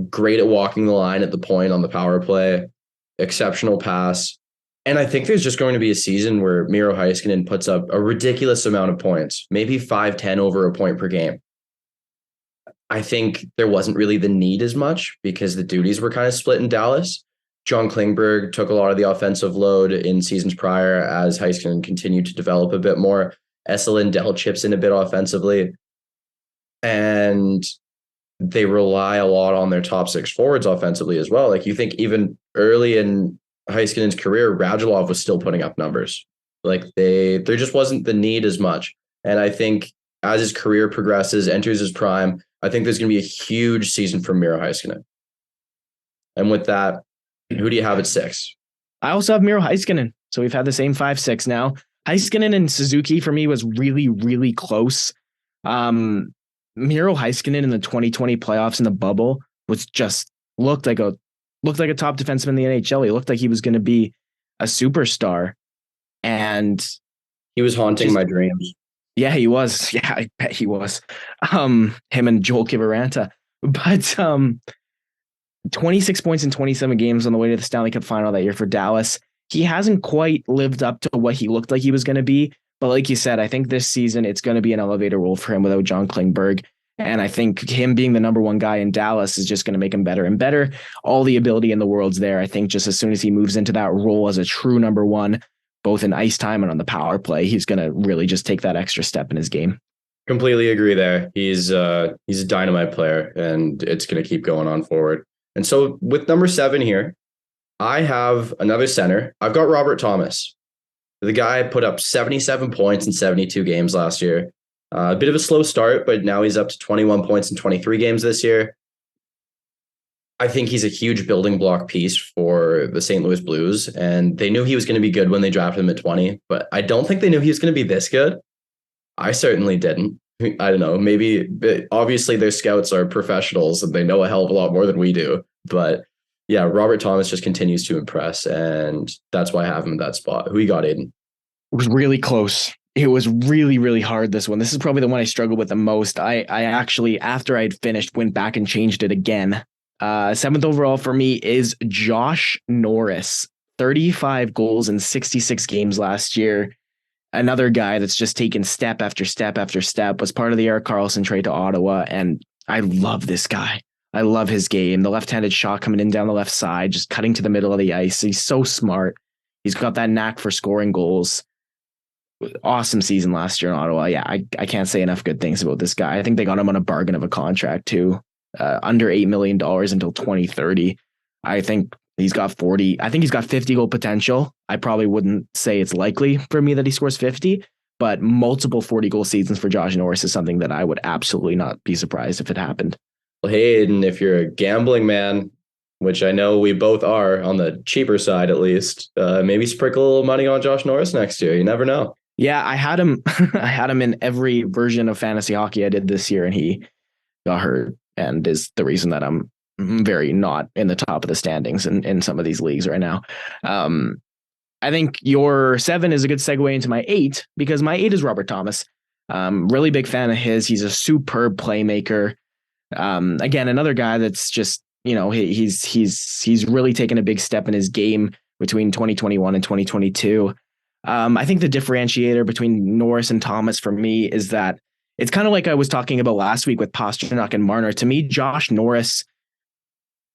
Speaker 1: Great at walking the line at the point on the power play. Exceptional pass. And I think there's just going to be a season where Miro Heiskanen puts up a ridiculous amount of points, maybe 5-10 over a point per game. I think there wasn't really the need as much because the duties were kind of split in Dallas. John Klingberg took a lot of the offensive load in seasons prior as Heiskanen continued to develop a bit more. Esa Lindell chips in a bit offensively. And they rely a lot on their top six forwards offensively as well. Like you think even early in Heiskanen's career, Radulov was still putting up numbers. Like there just wasn't the need as much. And I think as his career progresses, enters his prime, I think there's going to be a huge season for Miro Heiskanen. And with that, who do you have at 6?
Speaker 2: I also have Miro Heiskanen. So we've had the same 5-6 now. Heiskanen and Suzuki for me was really, really close. Miro Heiskanen in the 2020 playoffs in the bubble was just looked like a top defenseman in the NHL. He looked like he was going to be a superstar. And
Speaker 1: he was haunting my dreams.
Speaker 2: Yeah, he was. Yeah, I bet he was. Him and Joel Kiviranta. But 26 points in 27 games on the way to the Stanley Cup final that year for Dallas. He hasn't quite lived up to what he looked like he was going to be. But like you said, I think this season it's going to be an elevator role for him without John Klingberg. And I think him being the number one guy in Dallas is just going to make him better and better. All the ability in the world's there. I think just as soon as he moves into that role as a true number one, both in ice time and on the power play, he's going to really just take that extra step in his game.
Speaker 1: Completely agree there. He's a dynamite player, and it's going to keep going on forward. And so with number 7 here, I have another center. I've got Robert Thomas. The guy put up 77 points in 72 games last year. A bit of a slow start, but now he's up to 21 points in 23 games this year. I think he's a huge building block piece for the St. Louis Blues, and they knew he was going to be good when they drafted him at 20, but I don't think they knew he was going to be this good. I certainly didn't. I don't know. Maybe, obviously their scouts are professionals and they know a hell of a lot more than we do, but yeah, Robert Thomas just continues to impress, and that's why I have him in that spot. Who you got, Aidan?
Speaker 2: It was really close. It was really, really hard, this one. This is probably the one I struggled with the most. I actually, after I'd finished, went back and changed it again. 7th overall for me is Josh Norris. 35 goals in 66 games last year. Another guy that's just taken step after step after step, was part of the Erik Karlsson trade to Ottawa, and I love this guy. I love his game. The left-handed shot coming in down the left side, just cutting to the middle of the ice. He's so smart. He's got that knack for scoring goals. Awesome season last year in Ottawa. Yeah, I can't say enough good things about this guy. I think they got him on a bargain of a contract too. Under $8 million until 2030. I think he's got 40. I think he's got 50 goal potential. I probably wouldn't say it's likely for me that he scores 50, but multiple 40 goal seasons for Josh Norris is something that I would absolutely not be surprised if it happened.
Speaker 1: Well, hey, Aidan, if you're a gambling man, which I know we both are on the cheaper side at least, maybe sprinkle a little money on Josh Norris next year. You never know.
Speaker 2: Yeah, I had him. I had him in every version of fantasy hockey I did this year, and he got hurt, and is the reason that I'm very not in the top of the standings in some of these leagues right now. I think your 7 is a good segue into my 8, because my 8 is Robert Thomas. Really big fan of his. He's a superb playmaker. Again, another guy that's just, he's really taken a big step in his game between 2021 and 2022. I think the differentiator between Norris and Thomas for me is that it's kind of like I was talking about last week with Pasternak and Marner. To me, Josh Norris,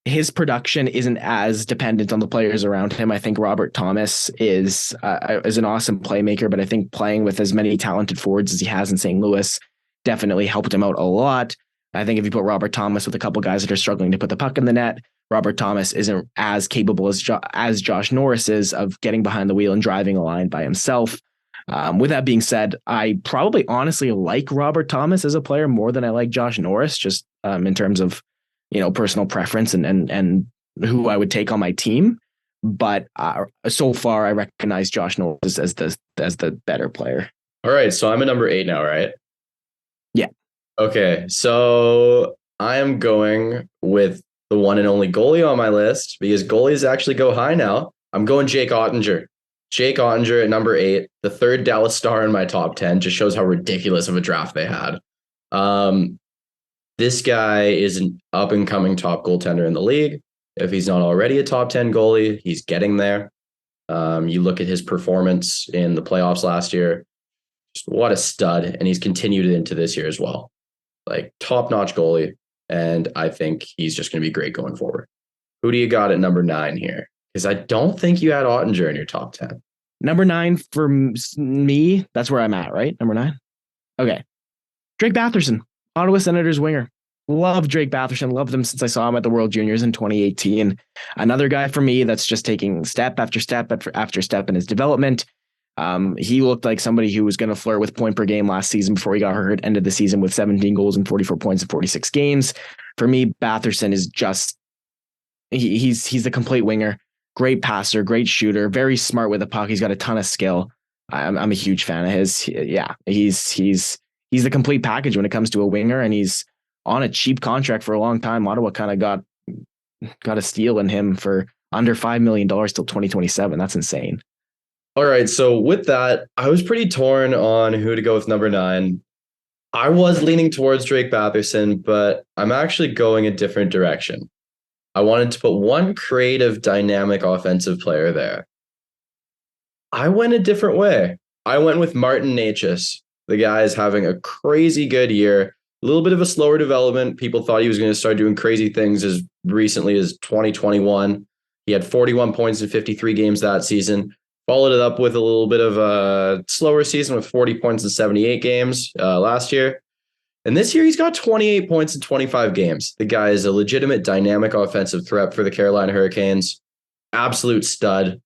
Speaker 2: his production isn't as dependent on the players around him. I think Robert Thomas is an awesome playmaker, but I think playing with as many talented forwards as he has in St. Louis definitely helped him out a lot. I think if you put Robert Thomas with a couple guys that are struggling to put the puck in the net, Robert Thomas isn't as capable as Josh Norris is of getting behind the wheel and driving a line by himself. With that being said, I probably honestly like Robert Thomas as a player more than I like Josh Norris, just in terms of, personal preference and who I would take on my team. But so far, I recognize Josh Norris as the better player.
Speaker 1: All right, so I'm at number 8 now, right?
Speaker 2: Yeah.
Speaker 1: Okay, so I am going with the one and only goalie on my list because goalies actually go high now. I'm going Jake Ottinger. Jake Ottinger at number 8, the third Dallas Star in my top 10, just shows how ridiculous of a draft they had. This guy is an up-and-coming top goaltender in the league. If he's not already a top 10 goalie, he's getting there. You look at his performance in the playoffs last year, just what a stud, and he's continued it into this year as well. Like, top-notch goalie, and I think he's just going to be great going forward. Who do you got at number 9 here? Because I don't think you had Ottinger in your top 10.
Speaker 2: Number 9 for me, that's where I'm at, right? Number 9? Okay. Drake Batherson, Ottawa Senators winger. Love Drake Batherson. Loved him since I saw him at the World Juniors in 2018. Another guy for me that's just taking step after step after step in his development. He looked like somebody who was going to flirt with point per game last season before he got hurt. Ended the season with 17 goals and 44 points in 46 games. For me, Batherson is just he's the complete winger. Great passer, great shooter, very smart with the puck. He's got a ton of skill. I'm a huge fan of his. Yeah, he's the complete package when it comes to a winger, and he's on a cheap contract for a long time. Ottawa kind of got a steal in him for under $5 million till 2027. That's insane.
Speaker 1: All right, so with that, I was pretty torn on who to go with number 9. I was leaning towards Drake Batherson, but I'm actually going a different direction. I wanted to put one creative, dynamic offensive player there. I went a different way. I went with Martin Necas. The guy is having a crazy good year. A little bit of a slower development. People thought he was going to start doing crazy things as recently as 2021. He had 41 points in 53 games that season. Followed it up with a little bit of a slower season with 40 points in 78 games last year. And this year, he's got 28 points in 25 games. The guy is a legitimate dynamic offensive threat for the Carolina Hurricanes. Absolute stud.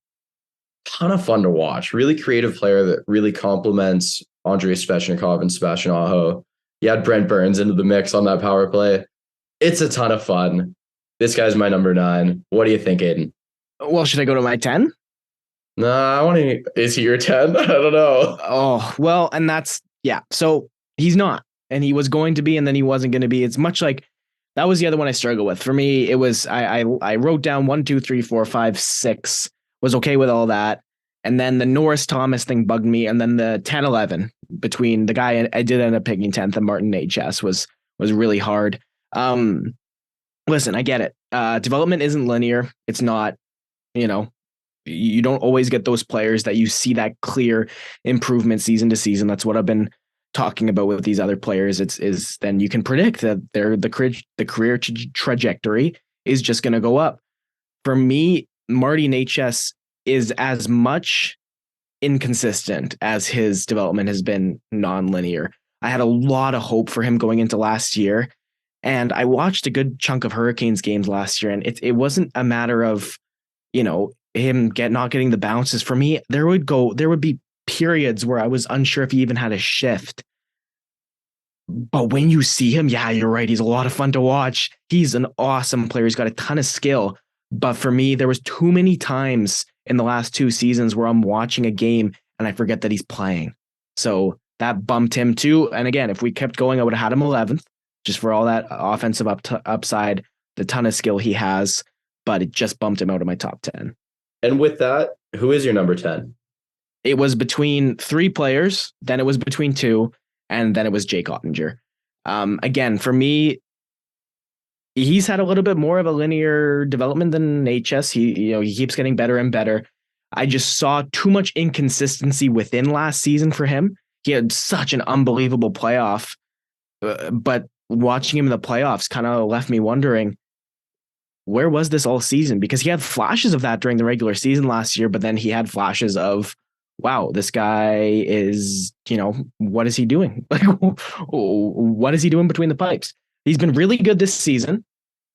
Speaker 1: Ton of fun to watch. Really creative player that really complements Andrei Svechnikov and Sebastian Aho. You had Brent Burns into the mix on that power play. It's a ton of fun. This guy's my number 9. What do you think, Aidan?
Speaker 2: Well, should I go to my 10?
Speaker 1: Nah, I want to. Is he your 10? I don't know.
Speaker 2: Oh, well, and that's, yeah. So he's not. And he was going to be, and then he wasn't going to be. It's much like that was the other one I struggled with. For me, it was I wrote down 1, 2, 3, 4, 5, 6. Was okay with all that, and then the Norris Thomas thing bugged me, and then the 10, 11 between the guy I did end up picking 10th and Martin Necas was really hard. Listen, I get it. Development isn't linear. It's not. You don't always get those players that you see that clear improvement season to season. That's what I've been talking about with these other players. Is then you can predict that the career trajectory is just going to go up. For me, Marty Necas is as much inconsistent as his development has been non-linear. I had a lot of hope for him going into last year, and I watched a good chunk of Hurricanes games last year, and it wasn't a matter of him not getting the bounces. For me, there would be periods where I was unsure if he even had a shift. But when you see him, yeah, you're right. He's a lot of fun to watch. He's an awesome player. He's got a ton of skill. But for me, there was too many times in the last 2 seasons where I'm watching a game and I forget that he's playing. So that bumped him too. And again, if we kept going, I would have had him 11th just for all that offensive upside, the ton of skill he has. But it just bumped him out of my top 10.
Speaker 1: And with that, who is your number 10?
Speaker 2: It was between 3 players, then it was between 2, and then it was Jake Ottinger. Again, for me, he's had a little bit more of a linear development than Necas. He keeps getting better and better. I just saw too much inconsistency within last season for him. He had such an unbelievable playoff, but watching him in the playoffs kind of left me wondering, where was this all season? Because he had flashes of that during the regular season last year, but then he had flashes of, wow, this guy is, what is he doing? Like, what is he doing between the pipes? He's been really good this season.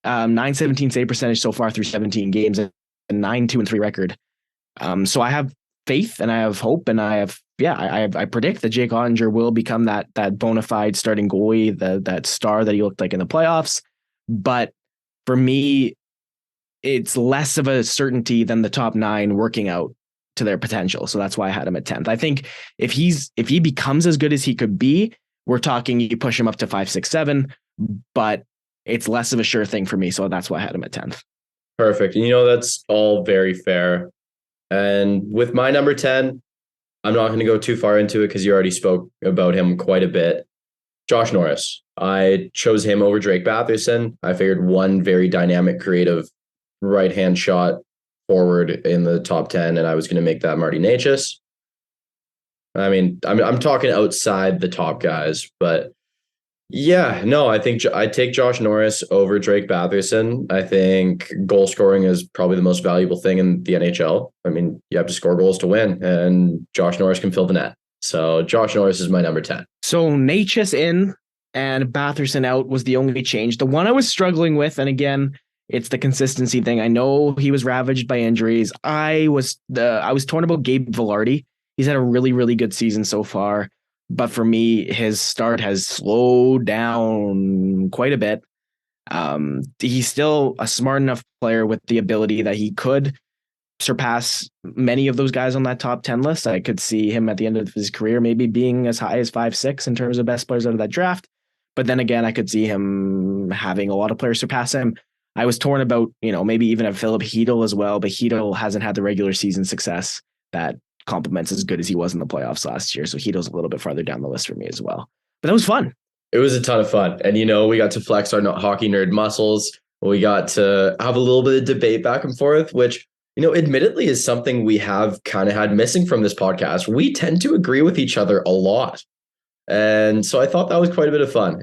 Speaker 2: 917 save percentage so far through 17 games and 9-2-3 record. So I have faith and I have hope and I have, I predict that Jake Ottinger will become that bona fide starting goalie, that star that he looked like in the playoffs. But for me, it's less of a certainty than the top 9 working out to their potential. So that's why I had him at 10th. I think if he becomes as good as he could be, we're talking you push him up to 5, 6, 7, but it's less of a sure thing for me. So that's why I had him at 10th.
Speaker 1: Perfect. That's all very fair. And with my number 10, I'm not going to go too far into it because you already spoke about him quite a bit. Josh Norris. I chose him over Drake Batherson. I figured one very dynamic, creative right-hand shot forward in the top 10, and I was going to make that Marty Necas. I mean, I'm talking outside the top guys, but yeah, no, I think I'd take Josh Norris over Drake Batherson. I think goal scoring is probably the most valuable thing in the NHL. I mean, you have to score goals to win, and Josh Norris can fill the net. So Josh Norris is my number 10.
Speaker 2: So Necas in and Batherson out was the only change. The one I was struggling with, and again, it's the consistency thing. I know he was ravaged by injuries. I was torn about Gabe Vilardi. He's had a really, really good season so far. But for me, his start has slowed down quite a bit. He's still a smart enough player with the ability that he could surpass many of those guys on that top 10 list. I could see him at the end of his career maybe being as high as 5, 6 in terms of best players out of that draft. But then again, I could see him having a lot of players surpass him. I was torn about, maybe even a Philip Hedl as well, but Hedl hasn't had the regular season success that complements as good as he was in the playoffs last year. So Hedl's a little bit farther down the list for me as well. But that was fun.
Speaker 1: It was a ton of fun. And, we got to flex our hockey nerd muscles. We got to have a little bit of debate back and forth, which, admittedly is something we have kind of had missing from this podcast. We tend to agree with each other a lot. And so I thought that was quite a bit of fun.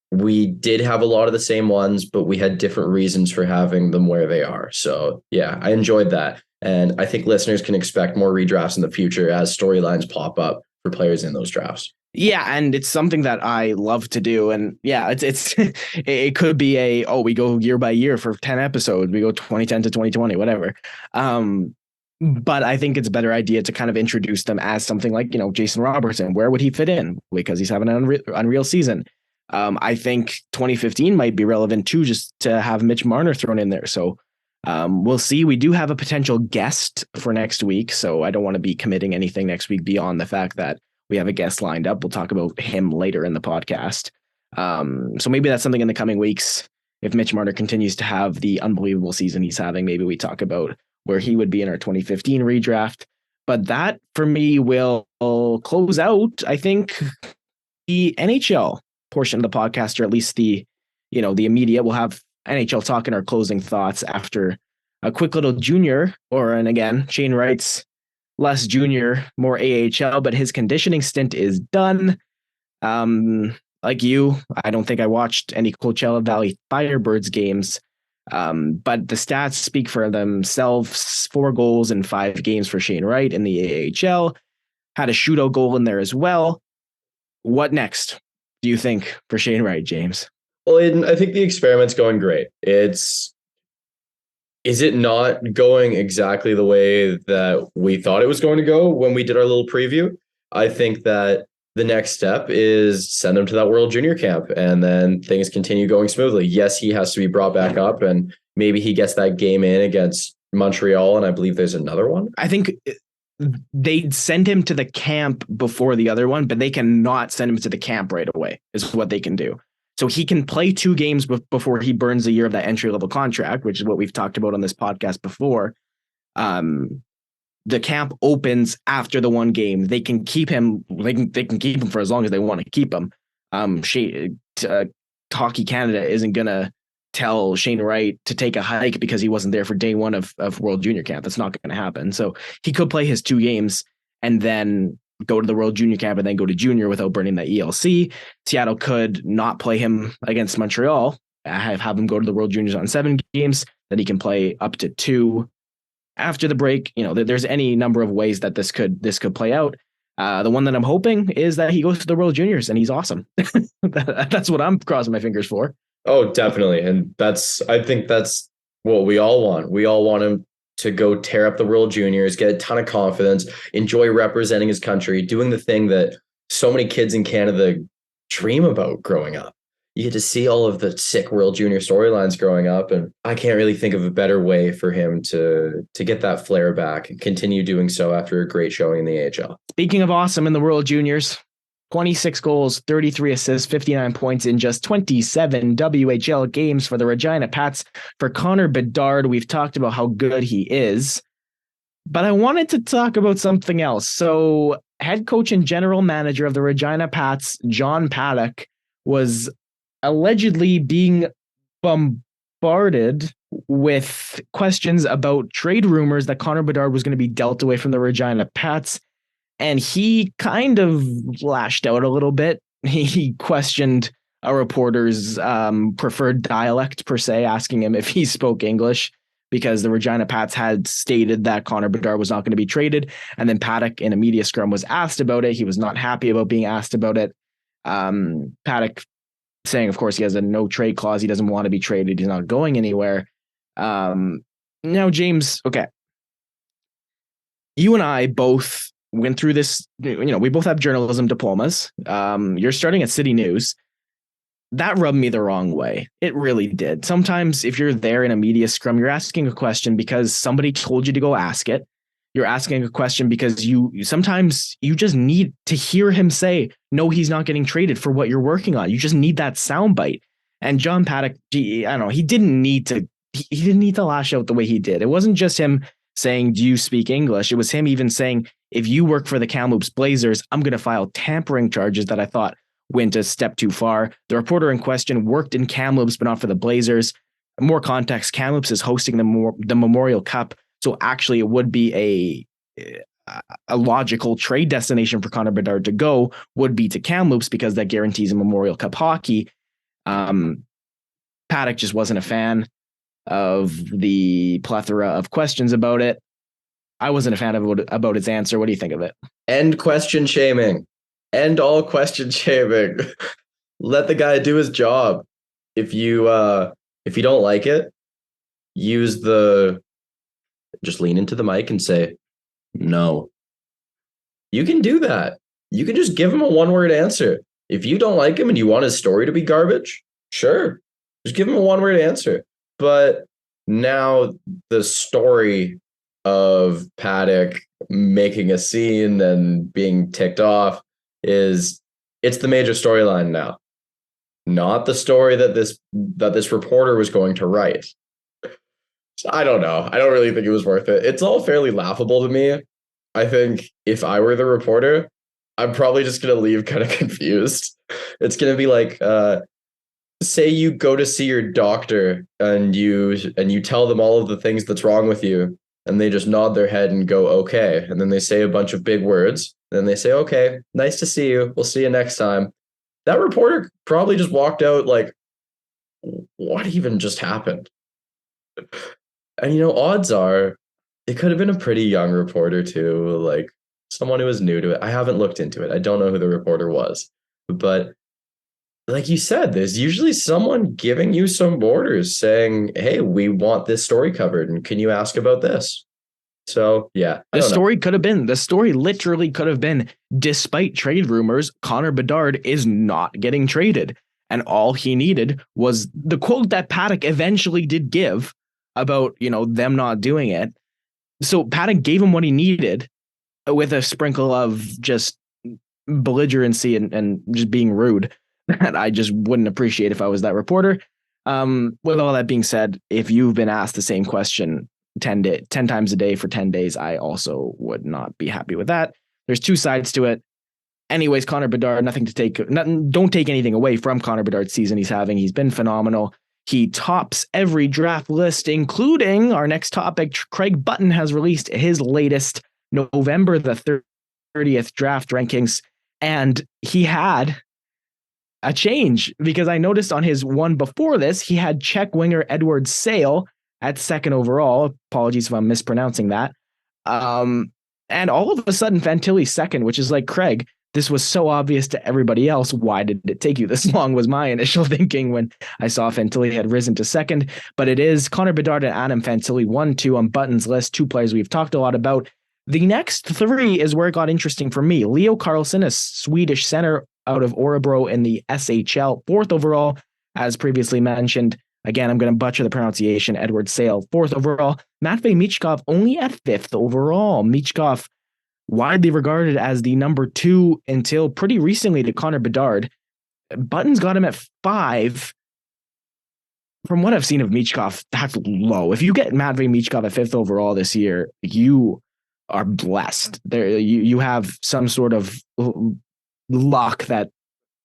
Speaker 1: We did have a lot of the same ones, but we had different reasons for having them where they are. So yeah, I enjoyed that. And I think listeners can expect more redrafts in the future as storylines pop up for players in those drafts.
Speaker 2: Yeah, and it's something that I love to do. And yeah, it's it could be we go year by year for 10 episodes. We go 2010 to 2020, whatever. But I think it's a better idea to kind of introduce them as something like, Jason Robertson. Where would he fit in? Because he's having an unreal season. I think 2015 might be relevant too, just to have Mitch Marner thrown in there. So we'll see. We do have a potential guest for next week, so I don't want to be committing anything next week beyond the fact that we have a guest lined up. We'll talk about him later in the podcast. So maybe that's something in the coming weeks. If Mitch Marner continues to have the unbelievable season he's having, maybe we talk about where he would be in our 2015 redraft. But that, for me, will close out, I think, the NHL portion of the podcast, or at least the immediate. We'll have NHL talk in our closing thoughts after a quick little junior, and again, Shane Wright's less junior, more AHL, but his conditioning stint is done. Like you, I don't think I watched any Coachella Valley Firebirds games, but the stats speak for themselves. 4 goals in 5 games for Shane Wright in the AHL. Had a shootout goal in there as well. What next do you think for Shane Wright, James?
Speaker 1: Well, Aidan, I think the experiment's going great. Is it not going exactly the way that we thought it was going to go when we did our little preview? I think that the next step is send him to that World Junior Camp, and then things continue going smoothly. Yes, he has to be brought back up, and maybe he gets that game in against Montreal, and I believe there's another one.
Speaker 2: I think they'd send him to the camp before the other one, but they cannot send him to the camp right away, is what they can do. So he can play 2 games before he burns a year of that entry-level contract, which is what we've talked about on this podcast before. The camp opens after the 1 game. They can keep him. They can keep him for as long as they want to keep him. Hockey Canada isn't gonna tell Shane Wright to take a hike because he wasn't there for day 1 of World Junior Camp. That's not going to happen. So he could play his 2 games and then go to the World Junior Camp and then go to junior without burning the ELC. Seattle could not play him against Montreal, have him go to the World Juniors on 7 games, then he can play up to 2 after the break. There's any number of ways that this could play out. The one that I'm hoping is that he goes to the World Juniors and he's awesome. That's what I'm crossing my fingers for.
Speaker 1: Oh, definitely. And I think that's what we all want. We all want him to go tear up the World Juniors, get a ton of confidence, enjoy representing his country, doing the thing that so many kids in Canada dream about growing up. You get to see all of the sick World Junior storylines growing up, and I can't really think of a better way for him to get that flair back and continue doing so after a great showing in the AHL.
Speaker 2: Speaking of awesome in the World Juniors, 26 goals, 33 assists, 59 points in just 27 WHL games for the Regina Pats. For Connor Bedard, we've talked about how good he is, but I wanted to talk about something else. So head coach and general manager of the Regina Pats, John Paddock, was allegedly being bombarded with questions about trade rumors that Connor Bedard was going to be dealt away from the Regina Pats. And he kind of lashed out a little bit. He questioned a reporter's preferred dialect, per se, asking him if he spoke English, because the Regina Pats had stated that Connor Bedard was not going to be traded. And then Paddock in a media scrum was asked about it. He was not happy about being asked about it. Paddock saying, of course, he has a no trade clause. He doesn't want to be traded. He's not going anywhere. Now, James, okay. You and I both went through this, we both have journalism diplomas. You're starting at City News. That rubbed me the wrong way. It really did. Sometimes if you're there in a media scrum, you're asking a question because somebody told you to go ask it. You're asking a question because sometimes you just need to hear him say, no, he's not getting traded for what you're working on. You just need that soundbite. And John Paddock, I don't know, he didn't need to lash out the way he did. It wasn't just him saying, do you speak English? It was him even saying, if you work for the Kamloops Blazers, I'm going to file tampering charges that I thought went a step too far. The reporter in question worked in Kamloops, but not for the Blazers. More context, Kamloops is hosting the Memorial Cup. So actually it would be a logical trade destination for Connor Bedard to go would be to Kamloops, because that guarantees a Memorial Cup hockey. Paddock just wasn't a fan of the plethora of questions about it. I wasn't a fan about his answer. What do you think of it?
Speaker 1: End question shaming. End all question shaming. Let the guy do his job. If you don't like it, just lean into the mic and say, no. You can do that. You can just give him a one-word answer. If you don't like him and you want his story to be garbage, sure. Just give him a one-word answer. But now the story of Paddock making a scene and being ticked off it's the major storyline now, not the story that this reporter was going to write. So I don't know. I don't really think it was worth it. It's all fairly laughable to me. I think if I were the reporter, I'm probably just going to leave kind of confused. It's going to be like, say you go to see your doctor and you tell them all of the things that's wrong with you, and they just nod their head and go, okay. And then they say a bunch of big words. Then they say, okay, nice to see you. We'll see you next time. That reporter probably just walked out like, what even just happened? And, odds are it could have been a pretty young reporter too, like someone who was new to it. I haven't looked into it. I don't know who the reporter was. But like you said, there's usually someone giving you some orders saying, hey, we want this story covered, and can you ask about this? So, yeah.
Speaker 2: The story literally could have been, despite trade rumors, Connor Bedard is not getting traded. And all he needed was the quote that Paddock eventually did give about, them not doing it. So Paddock gave him what he needed with a sprinkle of just belligerency and just being rude that I just wouldn't appreciate if I was that reporter. With all that being said, if you've been asked the same question 10 times a day for 10 days, I also would not be happy with that. There's two sides to it. Anyways, Connor Bedard, don't take anything away from Connor Bedard's season he's having. He's been phenomenal. He tops every draft list, including our next topic. Craig Button has released his latest November the 30th draft rankings, and he had a change, because I noticed on his one before this, he had Czech winger Edward Sale at second overall. Apologies if I'm mispronouncing that. And all of a sudden, Fantilli's second, which is like, Craig, this was so obvious to everybody else. Why did it take you this long was my initial thinking when I saw Fantilli had risen to second. But it is Connor Bedard and Adam Fantilli, 1-2 on Button's list, two players we've talked a lot about. The next three is where it got interesting for me. Leo Carlsson, a Swedish center out of Örebro in the SHL, 4th overall, as previously mentioned. Again, I'm going to butcher the pronunciation. Edward Sale, 4th overall. Matvei Michkov only at 5th overall. Michkov widely regarded as the number 2 until pretty recently to Connor Bedard. Button's got him at 5. From what I've seen of Michkov, that's low. If you get Matvei Michkov at 5th overall this year, you are blessed. There, you have some sort of luck that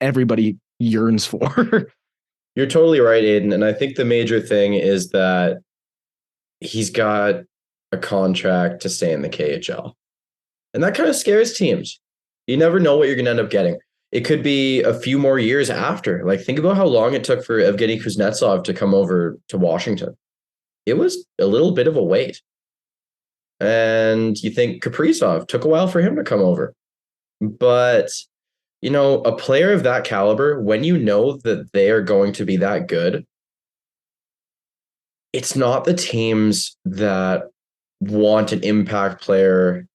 Speaker 2: everybody yearns for.
Speaker 1: You're totally right, Aidan. And I think the major thing is that he's got a contract to stay in the KHL. And that kind of scares teams. You never know what you're going to end up getting. It could be a few more years after. Like, think about how long it took for Evgeny Kuznetsov to come over to Washington. It was a little bit of a wait. And you think Kaprizov took a while for him to come over. But, you know, a player of that caliber, when you know that they are going to be that good, it's not the teams that want an impact player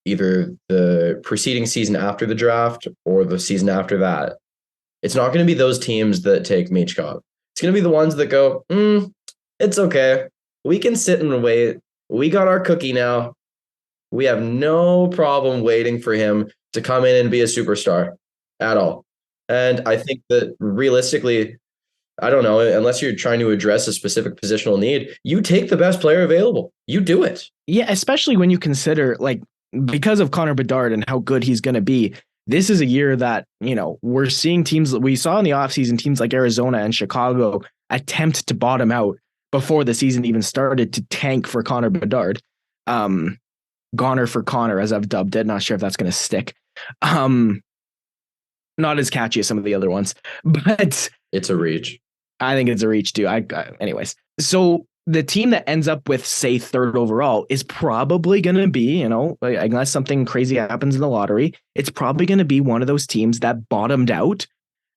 Speaker 1: either the preceding season after the draft or the season after that. It's not going to be those teams that take Michkov. It's going to be the ones that go, it's okay. We can sit and wait. We got our cookie now. We have no problem waiting for him to come in and be a superstar at all. And I think that realistically, I don't know, unless you're trying to address a specific positional need, you take the best player available. You do it.
Speaker 2: Yeah, especially when you consider, like, because of Connor Bedard and how good he's going to be, this is a year that, you know, we're seeing teams that we saw in the offseason, teams like Arizona and Chicago attempt to bottom out before the season even started to tank for Connor Bedard. Goner for Connor, as I've dubbed it. Not sure if that's going to stick. Not as catchy as some of the other ones, but
Speaker 1: it's a reach.
Speaker 2: I think it's a reach too. Anyways, so the team that ends up with, say, 3rd overall is probably going to be, you know, unless something crazy happens in the lottery, it's probably going to be one of those teams that bottomed out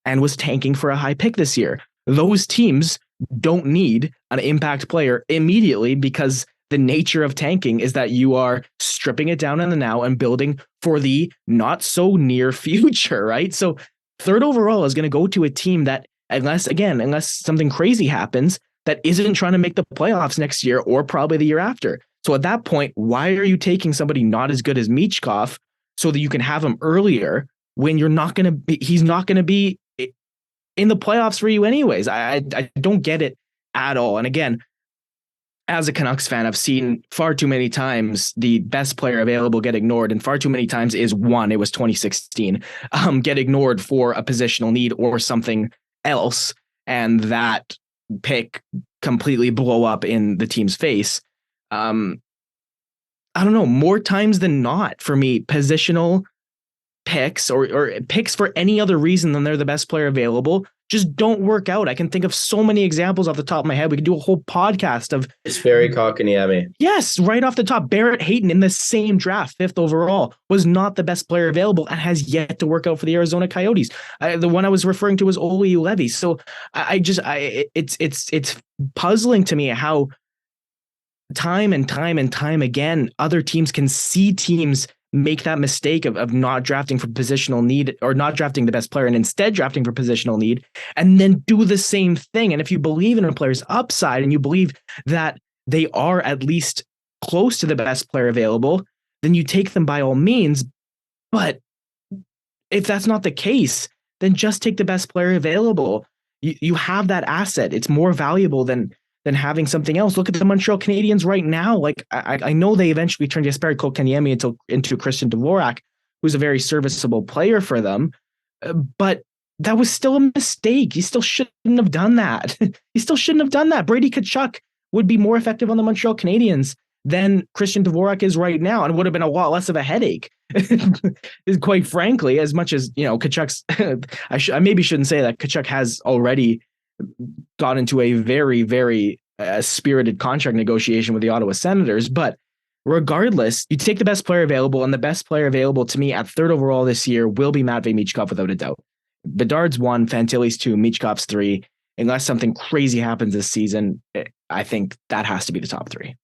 Speaker 2: and was tanking for a high pick this year. Those teams don't need an impact player immediately because the nature of tanking is that you are stripping it down in the now and building for the not so near future, right? So 3rd overall is going to go to a team that, unless something crazy happens, that isn't trying to make the playoffs next year or probably the year after. So at that point, why are you taking somebody not as good as Michkov so that you can have him earlier when he's not going to be in the playoffs for you anyways? I don't get it at all. And again, as a Canucks fan, I've seen far too many times the best player available get ignored, and far too many times it was 2016, get ignored for a positional need or something else, and that pick completely blow up in the team's face. I don't know, more times than not for me, positional picks or picks for any other reason than they're the best player available just don't work out. I can think of so many examples off the top of my head. We could do a whole podcast of
Speaker 1: it's very Kotkaniemi.
Speaker 2: Yes, right off the top. Barrett Hayton in the same draft, 5th overall, was not the best player available and has yet to work out for the Arizona Coyotes. The one I was referring to was Olli Levy. So it's puzzling to me how time and time again other teams can see teams make that mistake of not drafting for positional need or not drafting the best player and instead drafting for positional need and then do the same thing. And if you believe in a player's upside and you believe that they are at least close to the best player available, then you take them by all means. But if that's not the case, then just take the best player available. You have that asset. It's more valuable than having something else. Look at the Montreal Canadiens right now. Like I know they eventually turned Jesperi Kotkaniemi into Christian Dvorak, who's a very serviceable player for them. But that was still a mistake. He still shouldn't have done that. Brady Tkachuk would be more effective on the Montreal Canadiens than Christian Dvorak is right now, and would have been a lot less of a headache. Quite frankly, as much as, you know, Tkachuk's, I maybe shouldn't say that Tkachuk has already got into a very, very spirited contract negotiation with the Ottawa Senators, but Regardless, you take the best player available, and the best player available to me at third overall this year will be Matvei Michkov without a doubt. Bedard's 1, Fantilli's 2, Michkov's 3. Unless something crazy happens this season, I think that has to be the top 3.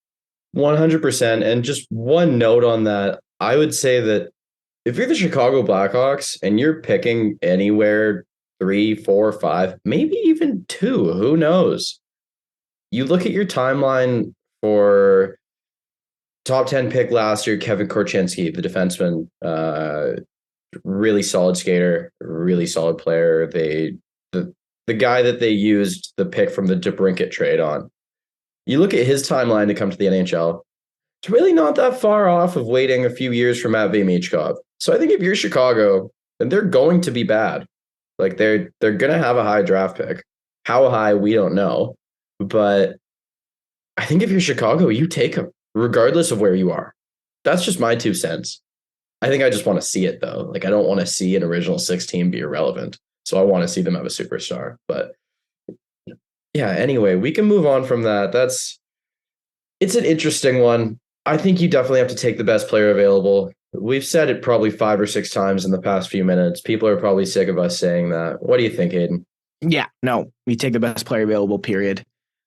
Speaker 1: 100%. And just one note on that, I would say that if you're the Chicago Blackhawks and you're picking anywhere 3, 4, 5, maybe even 2, who knows? You look at your timeline for top 10 pick last year, Kevin Korchinski, the defenseman, really solid skater, really solid player. The guy that they used the pick from the DeBrincat trade on. You look at his timeline to come to the NHL, it's really not that far off of waiting a few years for Matvei Michkov. So I think if you're Chicago, then they're going to be bad. Like they're going to have a high draft pick. How high, we don't know. But I think if you're Chicago, you take him, regardless of where you are. That's just my 2 cents. I think I just want to see it, though. Like, I don't want to see an original 6 team be irrelevant. So I want to see them have a superstar. But yeah, anyway, we can move on from that. It's an interesting one. I think you definitely have to take the best player available. We've said it probably 5 or 6 times in the past few minutes. People are probably sick of us saying that. What do you think, Aidan?
Speaker 2: Yeah, no, you take the best player available, period.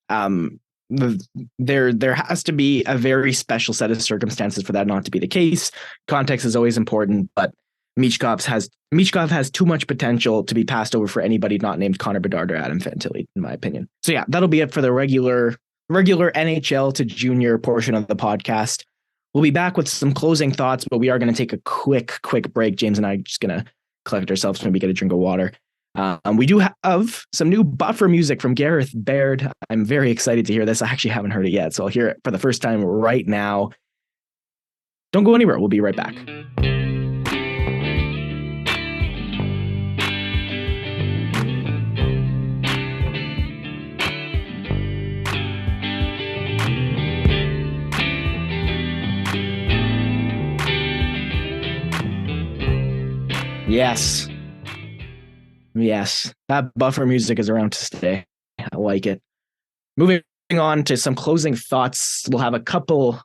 Speaker 2: There has to be a very special set of circumstances for that not to be the case. Context is always important, but Michkov has too much potential to be passed over for anybody not named Connor Bedard or Adam Fantilli, in my opinion. So yeah, that'll be it for the regular NHL to junior portion of the podcast. We'll be back with some closing thoughts, but we are going to take a quick break. James and I are just going to collect ourselves, maybe get a drink of water. We do have some new buffer music from Gareth Baird. I'm very excited to hear this. I actually haven't heard it yet, so I'll hear it for the first time right now. Don't go anywhere. We'll be right back. Yes, that buffer music is around to stay. I like it. Moving on to some closing thoughts. We'll have a couple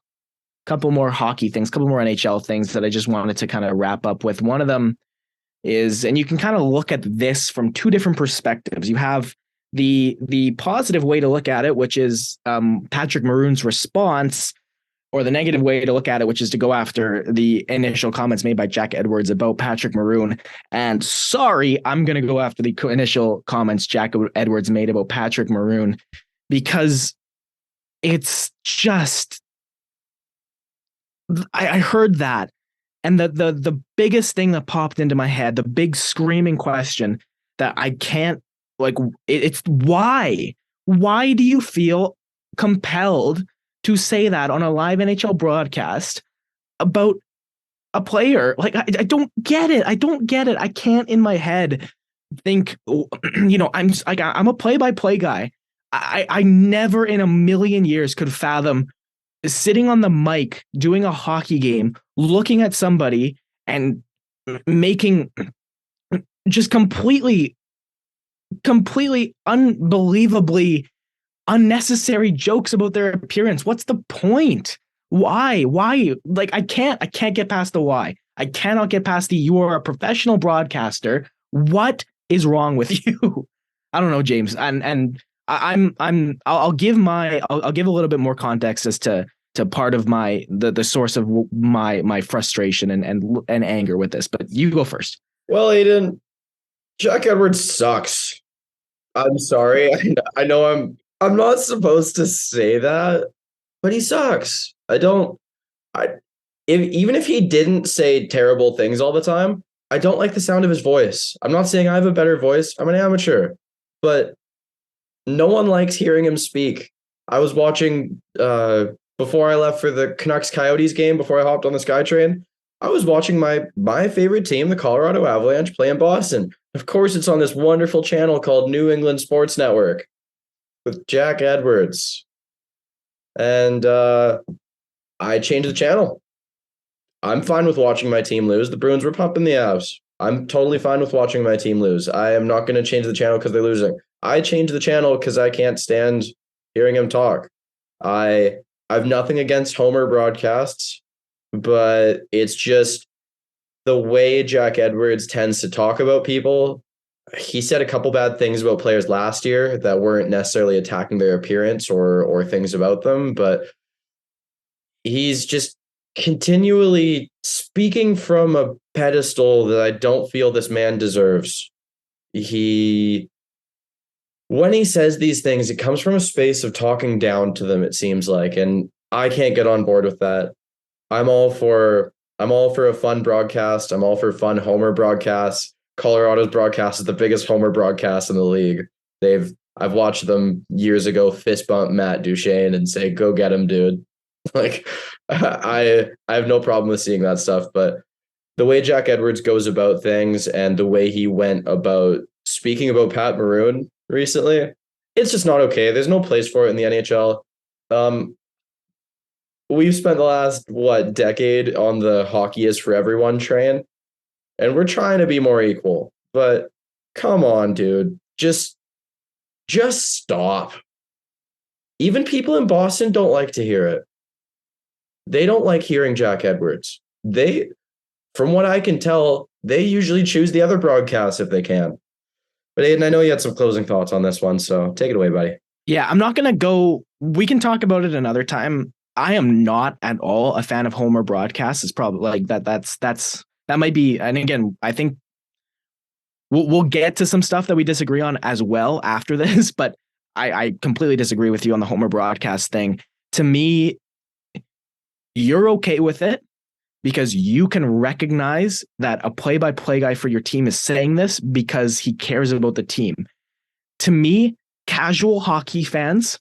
Speaker 2: more hockey things, couple more NHL things that I just wanted to kind of wrap up with. One of them is, and you can kind of look at this from 2 different perspectives. You have the positive way to look at it, which is Patrick Maroon's response, or the negative way to look at it, which is to go after the initial comments made by Jack Edwards about Patrick Maroon. And sorry, I'm going to go after the initial comments Jack Edwards made about Patrick Maroon, because it's just, I heard that. And the biggest thing that popped into my head, the big screaming question that I can't, it's why? Why do you feel compelled to say that on a live NHL broadcast about a player? Like, I don't get it. I can't in my head think, I'm a play-by-play guy. I never in a million years could fathom sitting on the mic, doing a hockey game, looking at somebody and making just completely unbelievably unnecessary jokes about their appearance. What's the point? Why? Like, I can't get past the why. I cannot get past the, you are a professional broadcaster. What is wrong with you? I don't know, James. And I'll give a little bit more context as to part of the source of my frustration and anger with this, but you go first.
Speaker 1: Well, Aidan, Jack Edwards sucks. I'm sorry. I know I'm not supposed to say that, but he sucks. Even if he didn't say terrible things all the time, I don't like the sound of his voice. I'm not saying I have a better voice. I'm an amateur, but no one likes hearing him speak. I was watching before I left for the Canucks Coyotes game, before I hopped on the SkyTrain. I was watching my favorite team, the Colorado Avalanche, play in Boston. Of course, it's on this wonderful channel called New England Sports Network with Jack Edwards. And I changed the channel. I'm fine with watching my team lose. The Bruins were pumping the Avs. I'm totally fine with watching my team lose. I am not going to change the channel because they're losing. I changed the channel because I can't stand hearing him talk. I I've nothing against Homer broadcasts, but it's just the way Jack Edwards tends to talk about people. He said a couple bad things about players last year that weren't necessarily attacking their appearance or things about them, but he's just continually speaking from a pedestal that I don't feel this man deserves. When he says these things, it comes from a space of talking down to them, it seems like, and I can't get on board with that. I'm all for a fun broadcast. I'm all for fun Homer broadcasts. Colorado's broadcast is the biggest Homer broadcast in the league. I've watched them years ago fist bump Matt Duchene and say, "Go get him, dude." Like I have no problem with seeing that stuff, but the way Jack Edwards goes about things and the way he went about speaking about Pat Maroon recently, it's just not okay. There's no place for it in the NHL. We've spent the last decade on the hockey is for everyone train, and we're trying to be more equal. But come on, dude, just stop. Even people in Boston don't like to hear it. They don't like hearing Jack Edwards. From what I can tell, they usually choose the other broadcast if they can. But Aidan, I know you had some closing thoughts on this one, so take it away, buddy.
Speaker 2: Yeah, I'm not going to go. We can talk about it another time. I am not at all a fan of Homer broadcasts. It's probably like that. That might be. And again, I think we'll get to some stuff that we disagree on as well after this. But I completely disagree with you on the Homer broadcast thing. To me, you're okay with it because you can recognize that a play-by-play guy for your team is saying this because he cares about the team. To me, casual hockey fans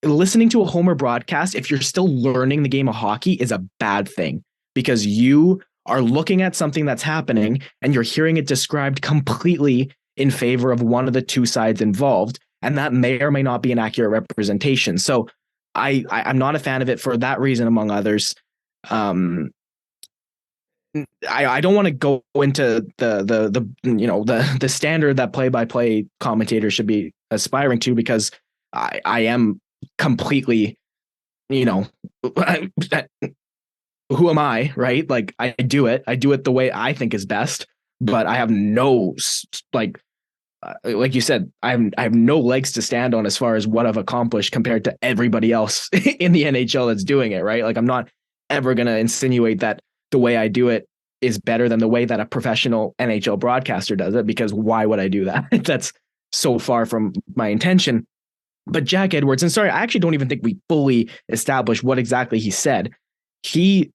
Speaker 2: listening to a Homer broadcast, if you're still learning the game of hockey, is a bad thing because you are looking at something that's happening and you're hearing it described completely in favor of one of the two sides involved. And that may or may not be an accurate representation. So I'm not a fan of it for that reason, among others. I don't want to go into the standard that play-by-play commentators should be aspiring to because I am completely, who am I, right? Like I do it the way I think is best, but I have no like you said, I have no legs to stand on as far as what I've accomplished compared to everybody else in the NHL that's doing it, right? Like I'm not ever going to insinuate that the way I do it is better than the way that a professional NHL broadcaster does it, because why would I do that? That's so far from my intention. But Jack Edwards, and sorry, I actually don't even think we fully established what exactly he said. He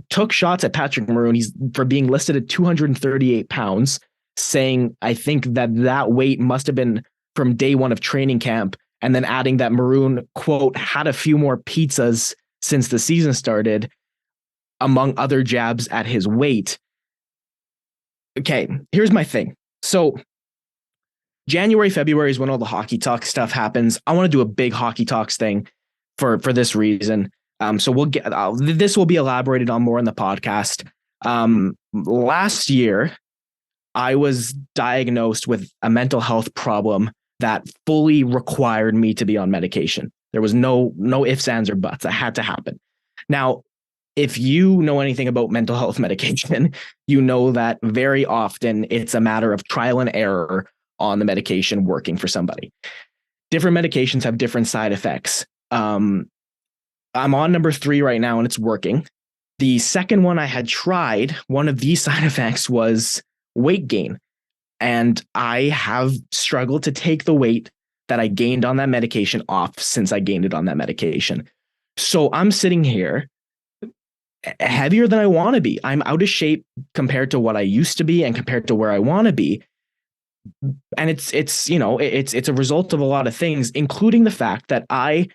Speaker 2: took shots at Patrick Maroon. He's for being listed at 238 pounds, saying, I think that weight must have been from day one of training camp. And then adding that Maroon, quote, had a few more pizzas since the season started, among other jabs at his weight. Okay, here's my thing. So January, February is when all the hockey talk stuff happens. I want to do a big hockey talks thing for this reason. So we'll get this will be elaborated on more in the podcast. Last year, I was diagnosed with a mental health problem that fully required me to be on medication. There was no ifs, ands, or buts. It had to happen. Now, if you know anything about mental health medication, you know that very often it's a matter of trial and error on the medication working for somebody. Different medications have different side effects. I'm on number 3 right now and it's working. The second one I had tried, one of these side effects was weight gain. And I have struggled to take the weight that I gained on that medication off since I gained it on that medication. So I'm sitting here heavier than I want to be. I'm out of shape compared to what I used to be and compared to where I want to be. And it's a result of a lot of things, including the fact that I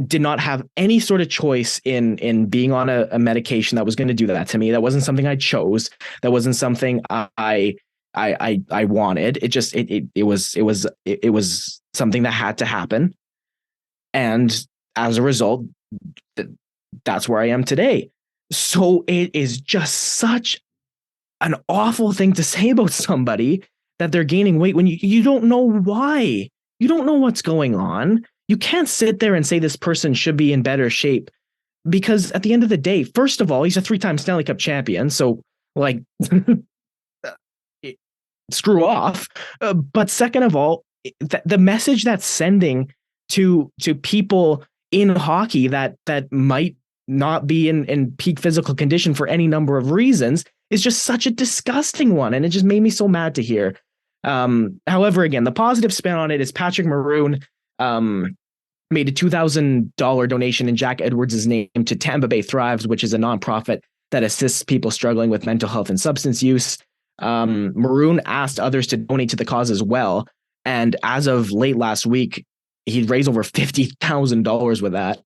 Speaker 2: did not have any sort of choice in being on a medication that was going to do that to me. That wasn't something I chose. That wasn't something I wanted. It was something that had to happen. And as a result, that's where I am today. So it is just such an awful thing to say about somebody that they're gaining weight when you don't know why. You don't know what's going on. you can't sit there and say this person should be in better shape, because at the end of the day, first of all, he's a 3-time Stanley Cup champion. So like, screw off. But second of all, the message that's sending to people in hockey that might not be in peak physical condition for any number of reasons is just such a disgusting one. And it just made me so mad to hear. However, again, the positive spin on it is Patrick Maroon made a $2,000 donation in Jack Edwards' name to Tampa Bay Thrives, which is a nonprofit that assists people struggling with mental health and substance use. Maroon asked others to donate to the cause as well. And as of late last week, he'd raised over $50,000 with that.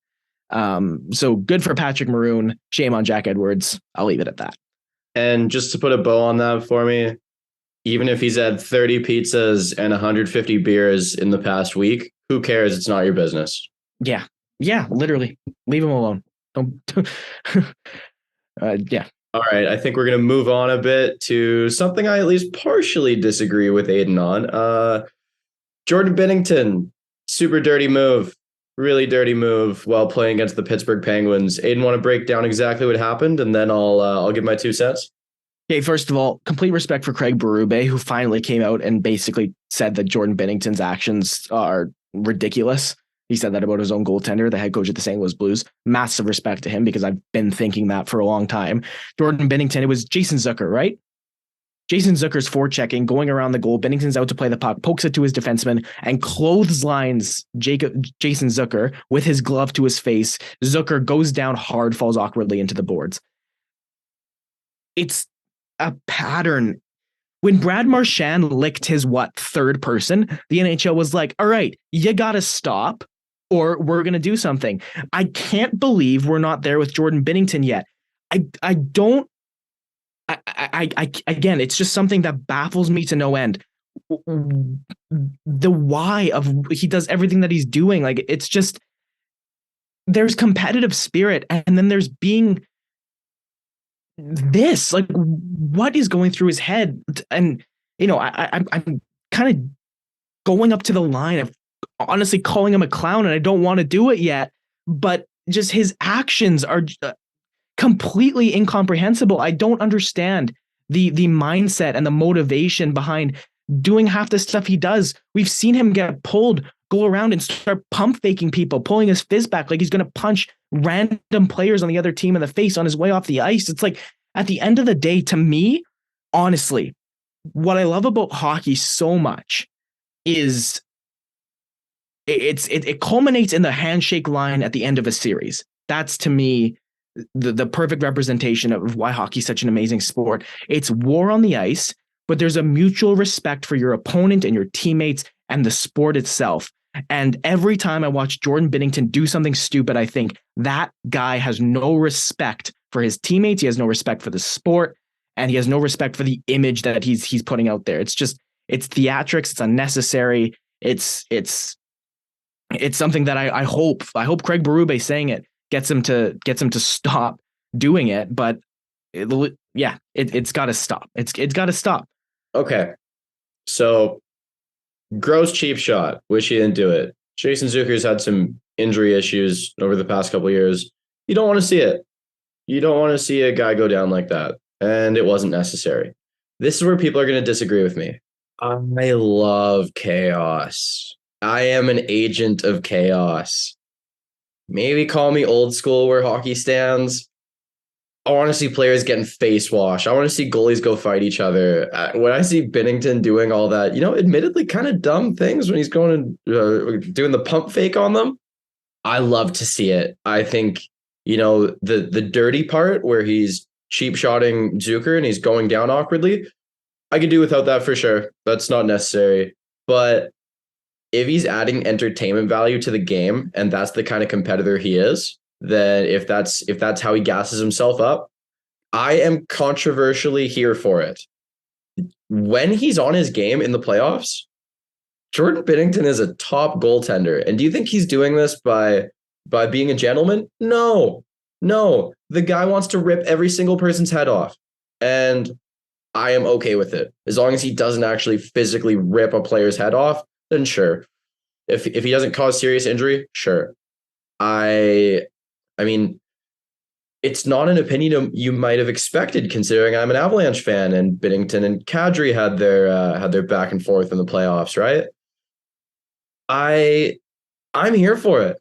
Speaker 2: So good for Patrick Maroon. Shame on Jack Edwards. I'll leave it at that.
Speaker 1: And just to put a bow on that for me, even if he's had 30 pizzas and 150 beers in the past week, who cares? It's not your business.
Speaker 2: Yeah. Yeah, literally. Leave him alone. Don't. Yeah.
Speaker 1: All right. I think we're going to move on a bit to something I at least partially disagree with Aidan on. Jordan Binnington, super dirty move. Really dirty move while playing against the Pittsburgh Penguins. Aidan, want to break down exactly what happened, and then I'll give my 2 cents.
Speaker 2: Okay, first of all, complete respect for Craig Berube, who finally came out and basically said that Jordan Binnington's actions are ridiculous. He said that about his own goaltender, the head coach of the St. Louis Blues. Massive respect to him, because I've been thinking that for a long time. Jordan Binnington, it was Jason Zucker, right? Jason Zucker's forechecking, going around the goal. Binnington's out to play the puck, pokes it to his defenseman, and clotheslines Jason Zucker with his glove to his face. Zucker goes down hard, falls awkwardly into the boards. It's a pattern. When Brad Marchand licked his third person, the NHL was like, all right, you got to stop or we're going to do something. I can't believe we're not there with Jordan Binnington yet. Again, it's just something that baffles me to no end. The why of he does everything that he's doing. Like, it's just, there's competitive spirit, and then there's being this, like, what is going through his head? And, I'm kind of going up to the line of honestly calling him a clown, and I don't want to do it yet, but just his actions are completely incomprehensible. I don't understand the mindset and the motivation behind doing half the stuff he does. We've seen him get pulled, go around and start pump faking people, pulling his fist back like he's going to punch random players on the other team in the face on his way off the ice. It's like, at the end of the day, to me, honestly, what I love about hockey so much is it culminates in the handshake line at the end of a series. That's, to me, the perfect representation of why hockey is such an amazing sport. It's war on the ice, but there's a mutual respect for your opponent and your teammates and the sport itself. And every time I watch Jordan Binnington do something stupid, I think that guy has no respect for his teammates. He has no respect for the sport, and he has no respect for the image that he's putting out there. It's theatrics. It's unnecessary. It's something that I hope Craig Berube saying it gets him to stop doing it. But it's got to stop. It's got to stop.
Speaker 1: Okay. So, gross cheap shot. Wish he didn't do it. Jason Zucker's had some injury issues over the past couple of years. You don't want to see it. You don't want to see a guy go down like that. And it wasn't necessary. This is where people are going to disagree with me. I love chaos. I am an agent of chaos. Maybe call me old school where hockey stands. I want to see players getting face washed. I want to see goalies go fight each other. When I see Binnington doing all that, admittedly kind of dumb things when he's going and doing the pump fake on them, I love to see it. I think, the dirty part where he's cheap shotting Zucker and he's going down awkwardly, I could do without that for sure. That's not necessary. But if he's adding entertainment value to the game, and that's the kind of competitor he is, then if that's how he gasses himself up, I am controversially here for it. When he's on his game in the playoffs, Jordan Binnington is a top goaltender. And do you think he's doing this by being a gentleman? No. The guy wants to rip every single person's head off. And I am okay with it. As long as he doesn't actually physically rip a player's head off, then sure. If he doesn't cause serious injury, sure. I mean, it's not an opinion you might have expected, considering I'm an Avalanche fan and Binnington and Kadri had their back and forth in the playoffs, right? I'm here for it.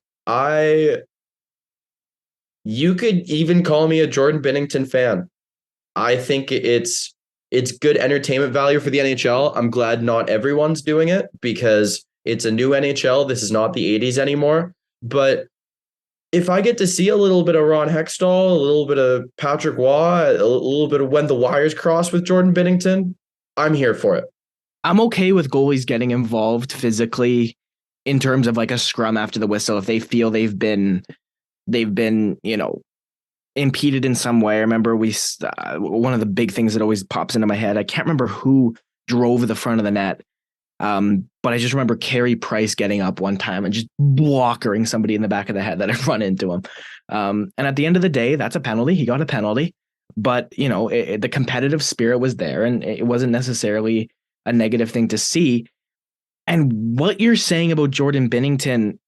Speaker 1: You could even call me a Jordan Binnington fan. I think it's good entertainment value for the NHL. I'm glad not everyone's doing it because it's a new NHL. This is not the 80s anymore. But if I get to see a little bit of Ron Hextall, a little bit of Patrick Waugh, a little bit of when the wires cross with Jordan Binnington, I'm here for it.
Speaker 2: I'm okay with goalies getting involved physically in terms of like a scrum after the whistle if they feel they've been impeded in some way. I remember one of the big things that always pops into my head. I can't remember who drove the front of the net. But I just remember Carey Price getting up one time and just blockering somebody in the back of the head that had run into him. And at the end of the day, that's a penalty. He got a penalty, but the competitive spirit was there and it wasn't necessarily a negative thing to see. And what you're saying about Jordan Binnington,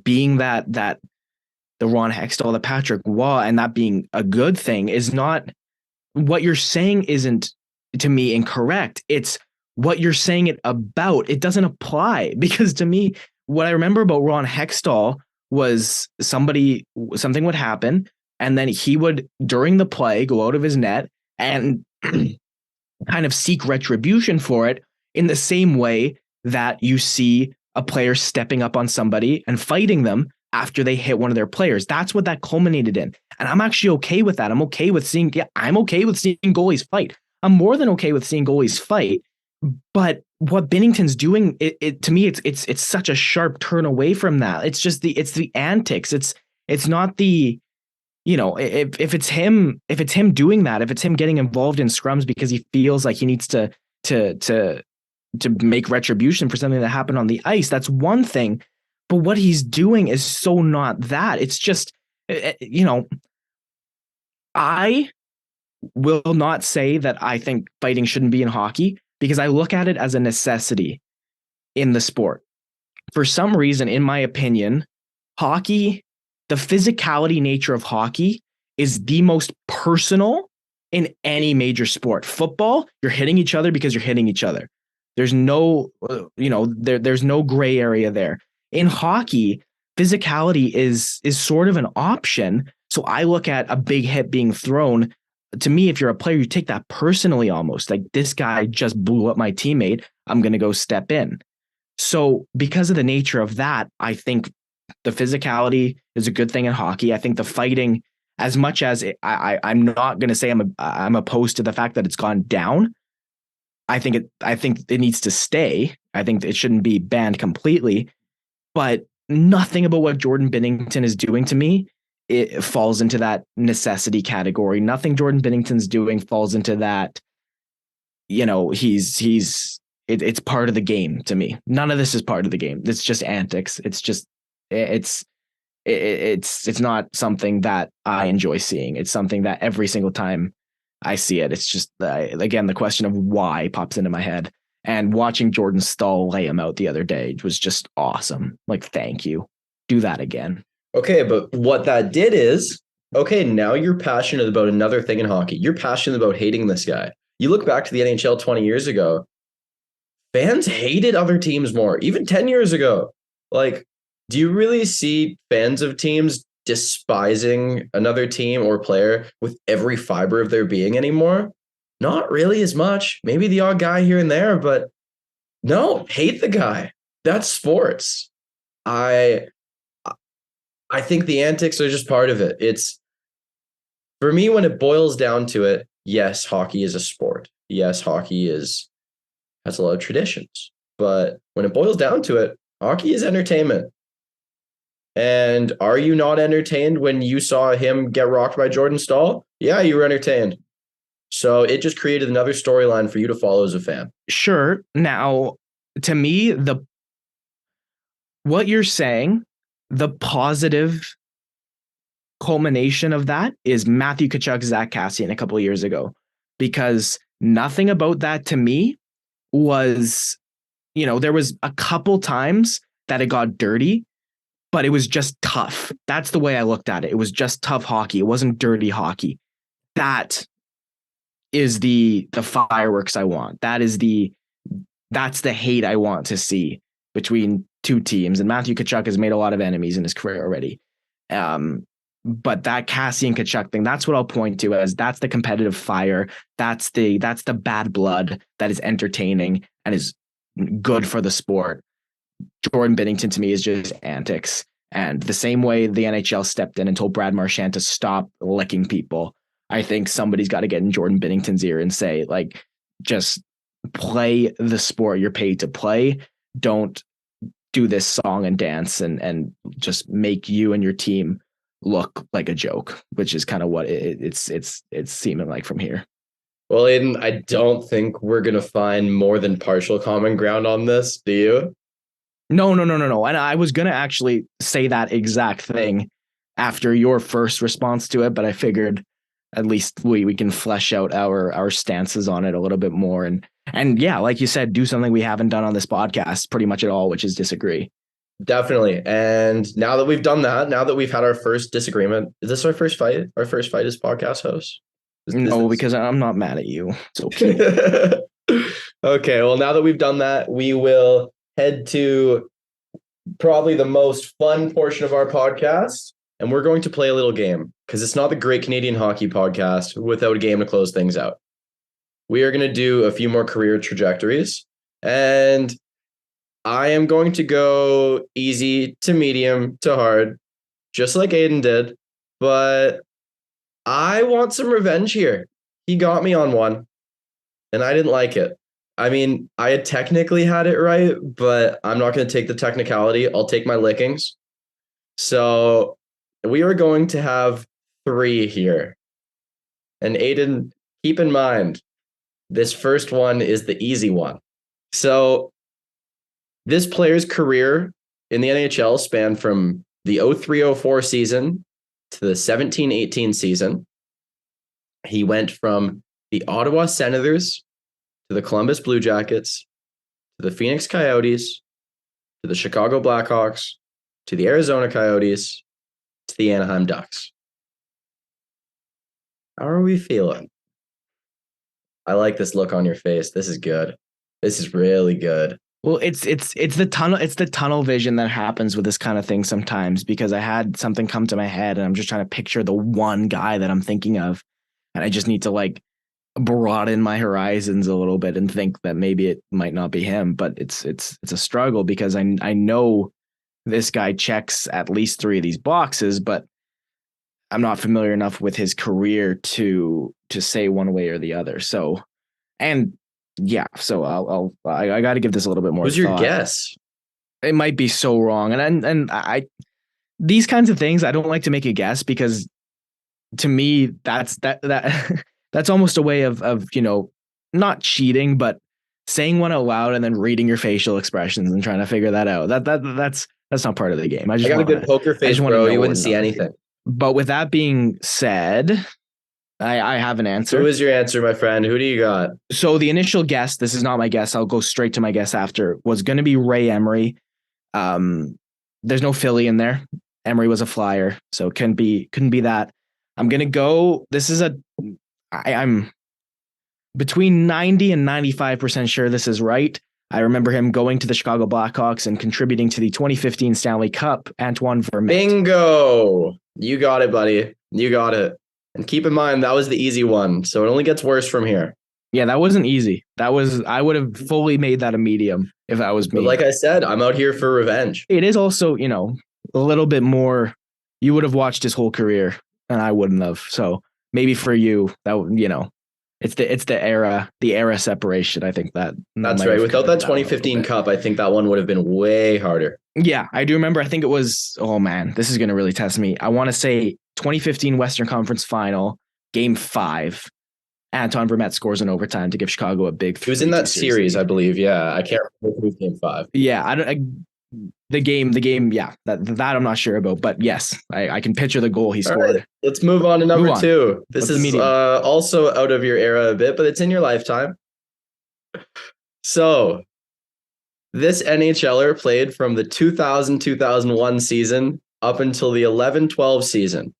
Speaker 2: being that the Ron Hextall, the Patrick Waugh, and that being a good thing is not what you're saying isn't to me incorrect. It's what you're saying it about. It doesn't apply because to me, what I remember about Ron Hextall was something would happen and then he would, during the play, go out of his net and kind of seek retribution for it in the same way that you see a player stepping up on somebody and fighting them after they hit one of their players. That's what that culminated in. And I'm actually okay with that. I'm okay with seeing goalies fight. I'm more than okay with seeing goalies fight. But what Binnington's doing, it to me, it's such a sharp turn away from that. It's just the antics. It's not the, if it's him doing that, if it's him getting involved in scrums because he feels like he needs to make retribution for something that happened on the ice, that's one thing. But what he's doing is so not that. It's just, I will not say that I think fighting shouldn't be in hockey because I look at it as a necessity in the sport. For some reason, in my opinion, hockey, the physicality nature of hockey is the most personal in any major sport. Football, you're hitting each other because you're hitting each other. There's no, there's no gray area there. In hockey, physicality is sort of an option. So I look at a big hit being thrown. To me, if you're a player, you take that personally almost. Like, this guy just blew up my teammate. I'm going to go step in. So because of the nature of that, I think the physicality is a good thing in hockey. I think the fighting, as much as I'm not going to say I'm opposed to the fact that it's gone down. I think it needs to stay. I think it shouldn't be banned completely. But nothing about what Jordan Binnington is doing to me, it falls into that necessity category. Nothing Jordan Binnington's doing falls into that. It's part of the game to me. None of this is part of the game. It's just antics. It's not something that I enjoy seeing. It's something that every single time I see it, it's just, again, the question of why pops into my head. And watching Jordan Staal lay him out the other day was just awesome. Like, thank you. Do that again.
Speaker 1: Okay, but what that did is, now you're passionate about another thing in hockey. You're passionate about hating this guy. You look back to the NHL 20 years ago, fans hated other teams more, even 10 years ago. Like, do you really see fans of teams despising another team or player with every fiber of their being anymore? Not really as much. Maybe the odd guy here and there, but no, hate the guy. That's sports. I think the antics are just part of it. It's, for me, when it boils down to it, yes, hockey is a sport. Yes, hockey has a lot of traditions. But when it boils down to it, hockey is entertainment. And are you not entertained when you saw him get rocked by Jordan Staal? Yeah, you were entertained. So it just created another storyline for you to follow as a fan.
Speaker 2: Sure. Now, to me, what you're saying, the positive culmination of that is Matthew Tkachuk, Zach Kassian a couple of years ago, because nothing about that to me was there was a couple times that it got dirty, but it was just tough. That's the way I looked at it. It was just tough hockey. It wasn't dirty hockey. That is the fireworks I want. That's the hate I want to see between two teams. And Matthew Tkachuk has made a lot of enemies in his career already. But that Kassian Tkachuk thing, that's what I'll point to as that's the competitive fire. That's the bad blood that is entertaining and is good for the sport. Jordan Binnington to me is just antics. And the same way the NHL stepped in and told Brad Marchand to stop licking people, I think somebody's got to get in Jordan Binnington's ear and say, like, just play the sport you're paid to play. Don't do this song and dance and just make you and your team look like a joke, which is kind of what it's seeming like from here.
Speaker 1: Well, Aidan, I don't think we're going to find more than partial common ground on this. Do you?
Speaker 2: No. And I was going to actually say that exact thing after your first response to it, but I figured at least we can flesh out our stances on it a little bit more. And yeah, like you said, do something we haven't done on this podcast pretty much at all, which is disagree.
Speaker 1: Definitely. And now that we've done that, now that we've had our first disagreement, is this our first fight? Our first fight as podcast hosts?
Speaker 2: Because I'm not mad at you. It's okay.
Speaker 1: Okay. Well, now that we've done that, we will head to probably the most fun portion of our podcast. And we're going to play a little game because it's not the Great Canadian Hockey Podcast without a game to close things out. We are going to do a few more career trajectories. And I am going to go easy to medium to hard, just like Aidan did. But I want some revenge here. He got me on one, and I didn't like it. I mean, I had technically had it right, but I'm not going to take the technicality. I'll take my lickings. So we are going to have 3 here. And Aidan, keep in mind, this first one is the easy one. So this player's career in the NHL spanned from the 03-04 season to the 17-18 season. He went from the Ottawa Senators to the Columbus Blue Jackets to the Phoenix Coyotes to the Chicago Blackhawks to the Arizona Coyotes to the Anaheim Ducks. How are we feeling? I like this look on your face. This is good. This is really good.
Speaker 2: Well, it's the tunnel vision that happens with this kind of thing sometimes, because I had something come to my head and I'm just trying to picture the one guy that I'm thinking of, and I just need to like broaden my horizons a little bit and think that maybe it might not be him, but it's a struggle because I know this guy checks at least 3 of these boxes, but I'm not familiar enough with his career to say one way or the other. So, and yeah, so I got to give this a little bit more.
Speaker 1: Who's your guess?
Speaker 2: It might be so wrong, and I these kinds of things I don't like to make a guess, because to me that's almost a way of not cheating, but saying one out loud and then reading your facial expressions and trying to figure that out. That's not part of the game. I
Speaker 1: got a good poker face, bro. You wouldn't see anything.
Speaker 2: But with that being said, I have an answer.
Speaker 1: Who is your answer, my friend? Who do you got?
Speaker 2: So the initial guess, this is not my guess, I'll go straight to my guess after, was going to be Ray Emery. There's no Philly in there. Emery was a Flyer, so couldn't be that. I'm going to go, I'm between 90 and 95% sure this is right. I remember him going to the Chicago Blackhawks and contributing to the 2015 Stanley Cup, Antoine Vermette.
Speaker 1: Bingo! You got it, buddy. You got it. And keep in mind, that was the easy one, so it only gets worse from here.
Speaker 2: Yeah, that wasn't easy. I would have fully made that a medium if that was me.
Speaker 1: But like I said, I'm out here for revenge.
Speaker 2: It is also, a little bit more, you would have watched his whole career and I wouldn't have. So maybe for you, that it's the era separation. I think that's
Speaker 1: right. Without that 2015 Cup, I think that one would have been way harder.
Speaker 2: Yeah, I do remember. I think it was, oh man, this is going to really test me. I want to say 2015 Western Conference Final, Game 5. Anton Vermette scores in overtime to give Chicago a big 3-2
Speaker 1: He was in that series, I believe. Yeah, I can't remember who's Game 5.
Speaker 2: Yeah, the game. Yeah, that I'm not sure about, but yes, I can picture the goal he scored.
Speaker 1: Right, let's move on to number 2. This is also out of your era a bit, but it's in your lifetime. So This NHLer played from the 2000-2001 season up until the 11-12 season.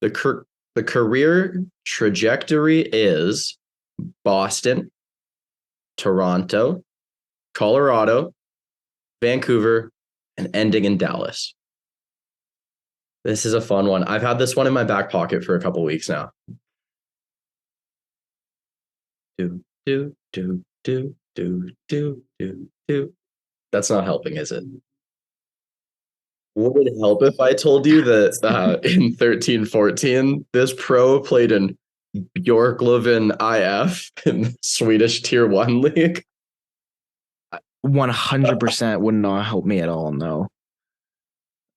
Speaker 1: The career trajectory is Boston, Toronto, Colorado, Vancouver, and ending in Dallas. This is a fun one. I've had this one in my back pocket for a couple weeks now. Do, do, do, do, do, do, do, do. That's not helping, is it? Would it help if I told you that in 13-14, this pro played in Bjorklöven IF in the Swedish Tier 1 league?
Speaker 2: 100% would not help me at all.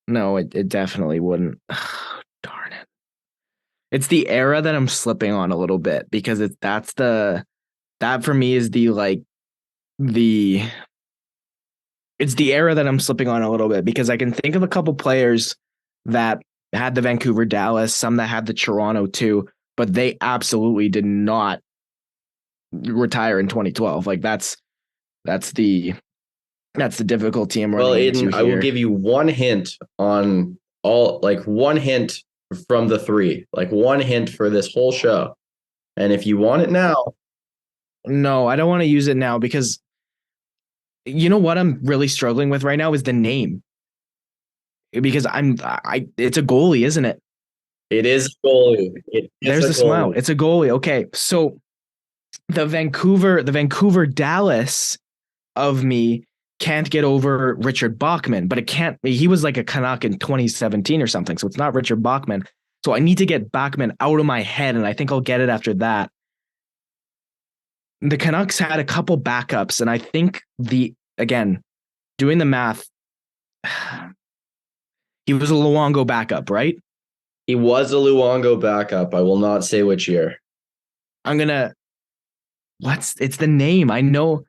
Speaker 2: No, it definitely wouldn't. Darn it. It's the era that I'm slipping on a little bit because that for me is it's the era that I'm slipping on a little bit because I can think of a couple players that had the Vancouver Dallas, some that had the Toronto too, but they absolutely did not retire in 2012. Like that's the difficulty I'm running into
Speaker 1: Aidan,
Speaker 2: here.
Speaker 1: I will give you one hint on one hint from the three, like one hint for this whole show. And if you want it now.
Speaker 2: No, I don't want to use it now because you know what I'm really struggling with right now is the name. Because it's a goalie, isn't it?
Speaker 1: It is a goalie.
Speaker 2: There's a smile. It's a goalie. Okay. So the Vancouver Dallas of me can't get over Richard Bachman, but he was like a Canuck in 2017 or something. So it's not Richard Bachman. So I need to get Bachman out of my head. And I think I'll get it after that. The Canucks had a couple backups. And I think again, doing the math, he was a Luongo backup, right?
Speaker 1: He was a Luongo backup. I will not say which year.
Speaker 2: It's the name. I know.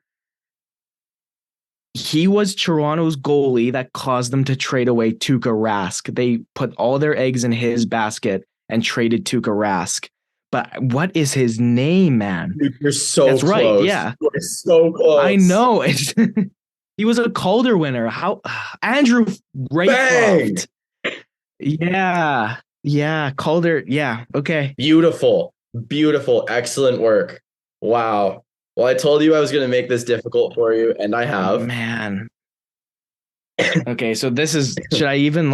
Speaker 2: He was Toronto's goalie that caused them to trade away Tuukka Rask. They put all their eggs in his basket and traded Tuukka Rask. But what is his name, man?
Speaker 1: You're so
Speaker 2: That's
Speaker 1: close.
Speaker 2: Right, yeah.
Speaker 1: You're so close.
Speaker 2: I know. He was a Calder winner. Andrew Raycroft. Yeah, Calder. Yeah, okay.
Speaker 1: Beautiful. Excellent work. Wow. Well, I told you I was going to make this difficult for you, and I have.
Speaker 2: Oh, man. Okay, so this is. Should I even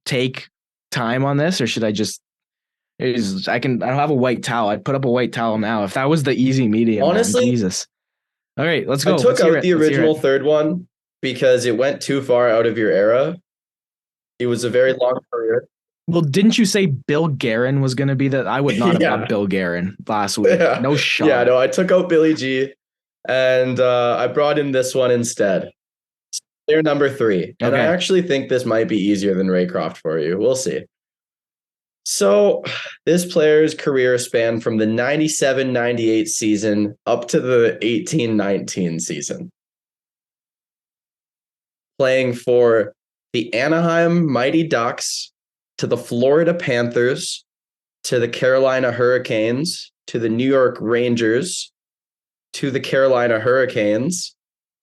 Speaker 2: take time on this, or should I just? I don't have a white towel. I'd put up a white towel now. If that was the easy medium,
Speaker 1: honestly,
Speaker 2: man, Jesus. All right, let's go.
Speaker 1: I took out the original third one because it went too far out of your era. It was a very long career.
Speaker 2: Well, didn't you say Bill Guerin was going to be I would not have got Bill Guerin last week. Yeah. No shot.
Speaker 1: Yeah, no, I took out Billy G and I brought in this one instead. They're number 3. And I actually think this might be easier than Raycroft for you. We'll see. So this player's career spanned from the 97-98 season up to the 18-19 season. Playing for the Anaheim Mighty Ducks, to the Florida Panthers, to the Carolina Hurricanes, to the New York Rangers, to the Carolina Hurricanes,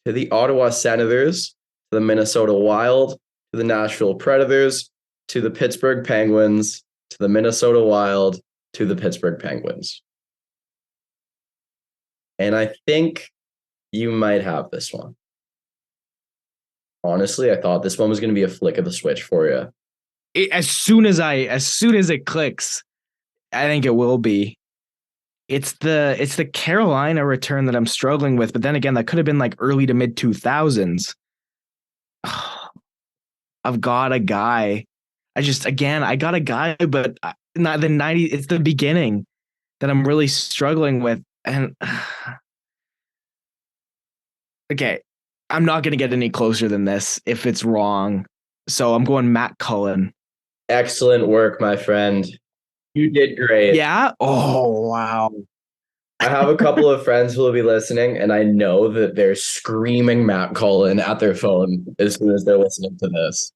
Speaker 1: to the Ottawa Senators, to the Minnesota Wild, to the Nashville Predators, to the Pittsburgh Penguins, to the Minnesota Wild, to the Pittsburgh Penguins. And I think you might have this one. Honestly, I thought this one was going to be a flick of the switch for you.
Speaker 2: As soon as it clicks, I think it will be. It's the Carolina return that I'm struggling with, but then again, that could have been like early to mid 2000s. I've got a guy. I got a guy, but not the 90s. It's the beginning that I'm really struggling with. And okay, I'm not going to get any closer than this if it's wrong. So I'm going Matt Cullen.
Speaker 1: Excellent work, my friend. You did great.
Speaker 2: Yeah? Oh, wow.
Speaker 1: I have a couple of friends who will be listening, and I know that they're screaming Matt Cullen at their phone as soon as they're listening to this.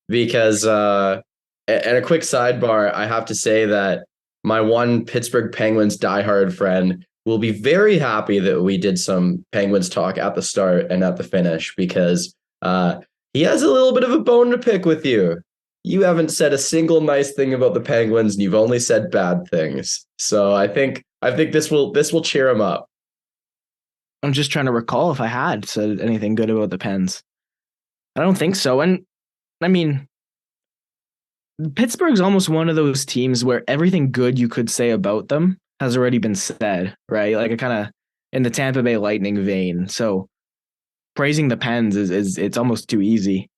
Speaker 1: Because, and a quick sidebar, I have to say that my one Pittsburgh Penguins diehard friend will be very happy that we did some Penguins talk at the start and at the finish, because he has a little bit of a bone to pick with you. You haven't said a single nice thing about the Penguins, and you've only said bad things. So I think this will cheer him up.
Speaker 2: I'm just trying to recall if I had said anything good about the Pens. I don't think so. And I mean, Pittsburgh's almost one of those teams where everything good you could say about them has already been said, right? Like, a kind of in the Tampa Bay Lightning vein. So praising the Pens is it's almost too easy.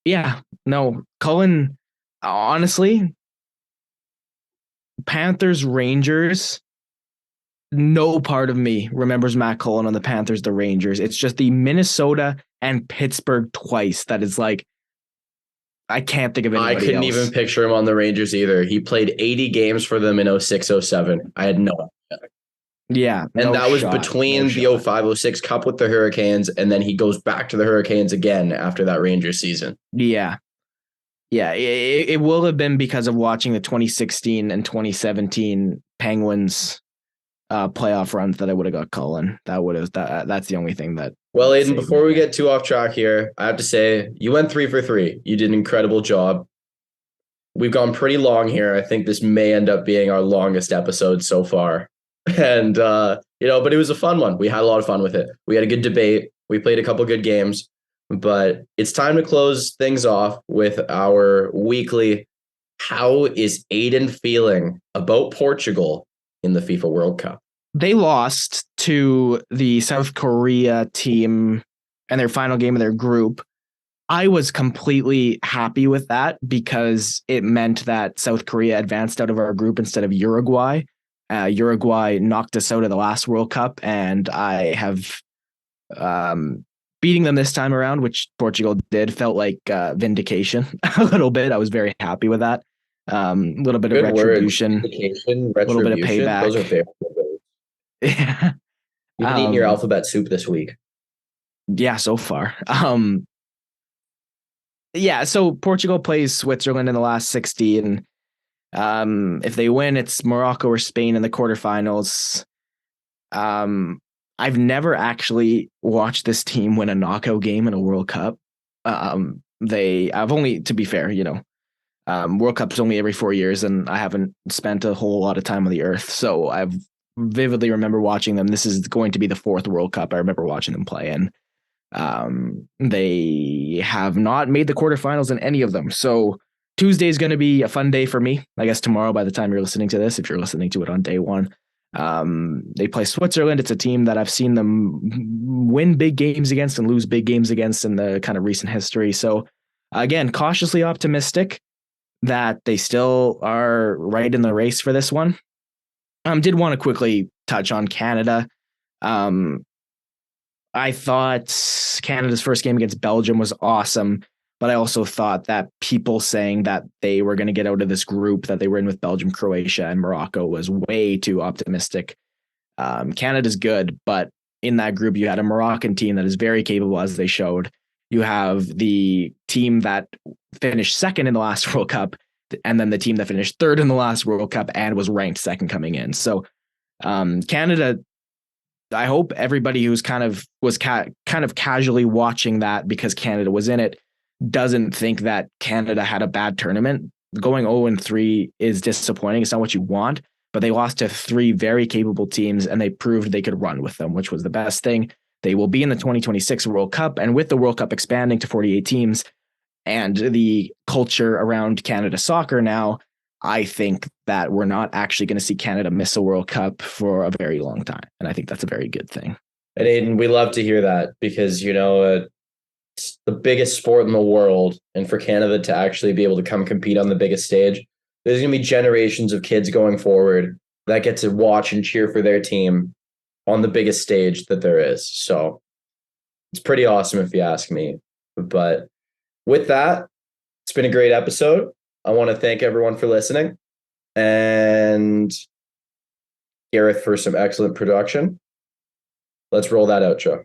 Speaker 2: Yeah, no, Cullen, honestly, Panthers, Rangers, no part of me remembers Matt Cullen on the Panthers, the Rangers. It's just the Minnesota and Pittsburgh twice that is like, I can't think of anybody else.
Speaker 1: I couldn't even picture him on the Rangers either. He played 80 games for them in 06-07. I had no idea.
Speaker 2: Yeah.
Speaker 1: And that was between the 05-06 Cup with the Hurricanes, and then he goes back to the Hurricanes again after that Rangers season.
Speaker 2: Yeah. Yeah, it will have been because of watching the 2016 and 2017 Penguins playoff runs that I would have got Cullen. That's the only thing that.
Speaker 1: Well, Aidan, before we get too off track here, I have to say you went 3 for 3. You did an incredible job. We've gone pretty long here. I think this may end up being our longest episode so far. And but it was a fun one. We had a lot of fun with it. We had a good debate. We played a couple good games. But it's time to close things off with our weekly How is Aidan feeling about Portugal in the FIFA World Cup?
Speaker 2: They lost to the South Korea team in their final game of their group. I was completely happy with that because it meant that South Korea advanced out of our group instead of Uruguay. Uruguay knocked us out of the last World Cup, and I have beating them this time around, which Portugal did, felt like vindication a little bit. I was very happy with that. A little bit of retribution, a little bit of payback.
Speaker 1: Those are favorite words.
Speaker 2: Yeah.
Speaker 1: You've been eating your alphabet soup this week.
Speaker 2: Yeah, so far. Yeah, so Portugal plays Switzerland in the last 60, and if they win, it's Morocco or Spain in the quarterfinals. I've never actually watched this team win a knockout game in a World Cup. I've only, to be fair, World Cup's only every 4 years, and I haven't spent a whole lot of time on the earth. So I've vividly remember watching them. This is going to be the 4th World Cup I remember watching them play, and they have not made the quarterfinals in any of them. So Tuesday is going to be a fun day for me. I guess tomorrow, by the time you're listening to this, if you're listening to it on day one. They play Switzerland. It's a team that I've seen them win big games against and lose big games against in the kind of recent history. So again, cautiously optimistic that they still are right in the race for this one. Did want to quickly touch on Canada. I thought Canada's first game against Belgium was awesome, but I also thought that people saying that they were going to get out of this group that they were in with Belgium, Croatia, and Morocco was way too optimistic. Canada's good, but in that group, you had a Moroccan team that is very capable, as they showed. You have the team that finished second in the last World Cup, and then the team that finished third in the last World Cup and was ranked second coming in. So Canada, I hope everybody who's kind of casually watching that because Canada was in it doesn't think that Canada had a bad tournament. Going 0-3 is disappointing. It's not what you want, but they lost to 3 very capable teams and they proved they could run with them, which was the best thing. They will be in the 2026 World Cup, and with the World Cup expanding to 48 teams and the culture around Canada soccer now, I think that we're not actually going to see Canada miss a World Cup for a very long time. And I think that's a very good thing.
Speaker 1: And Aidan, we love to hear that because, it's the biggest sport in the world. And for Canada to actually be able to come compete on the biggest stage, there's going to be generations of kids going forward that get to watch and cheer for their team on the biggest stage that there is. So it's pretty awesome if you ask me. But with that, it's been a great episode. I want to thank everyone for listening and Gareth for some excellent production. Let's roll that outro.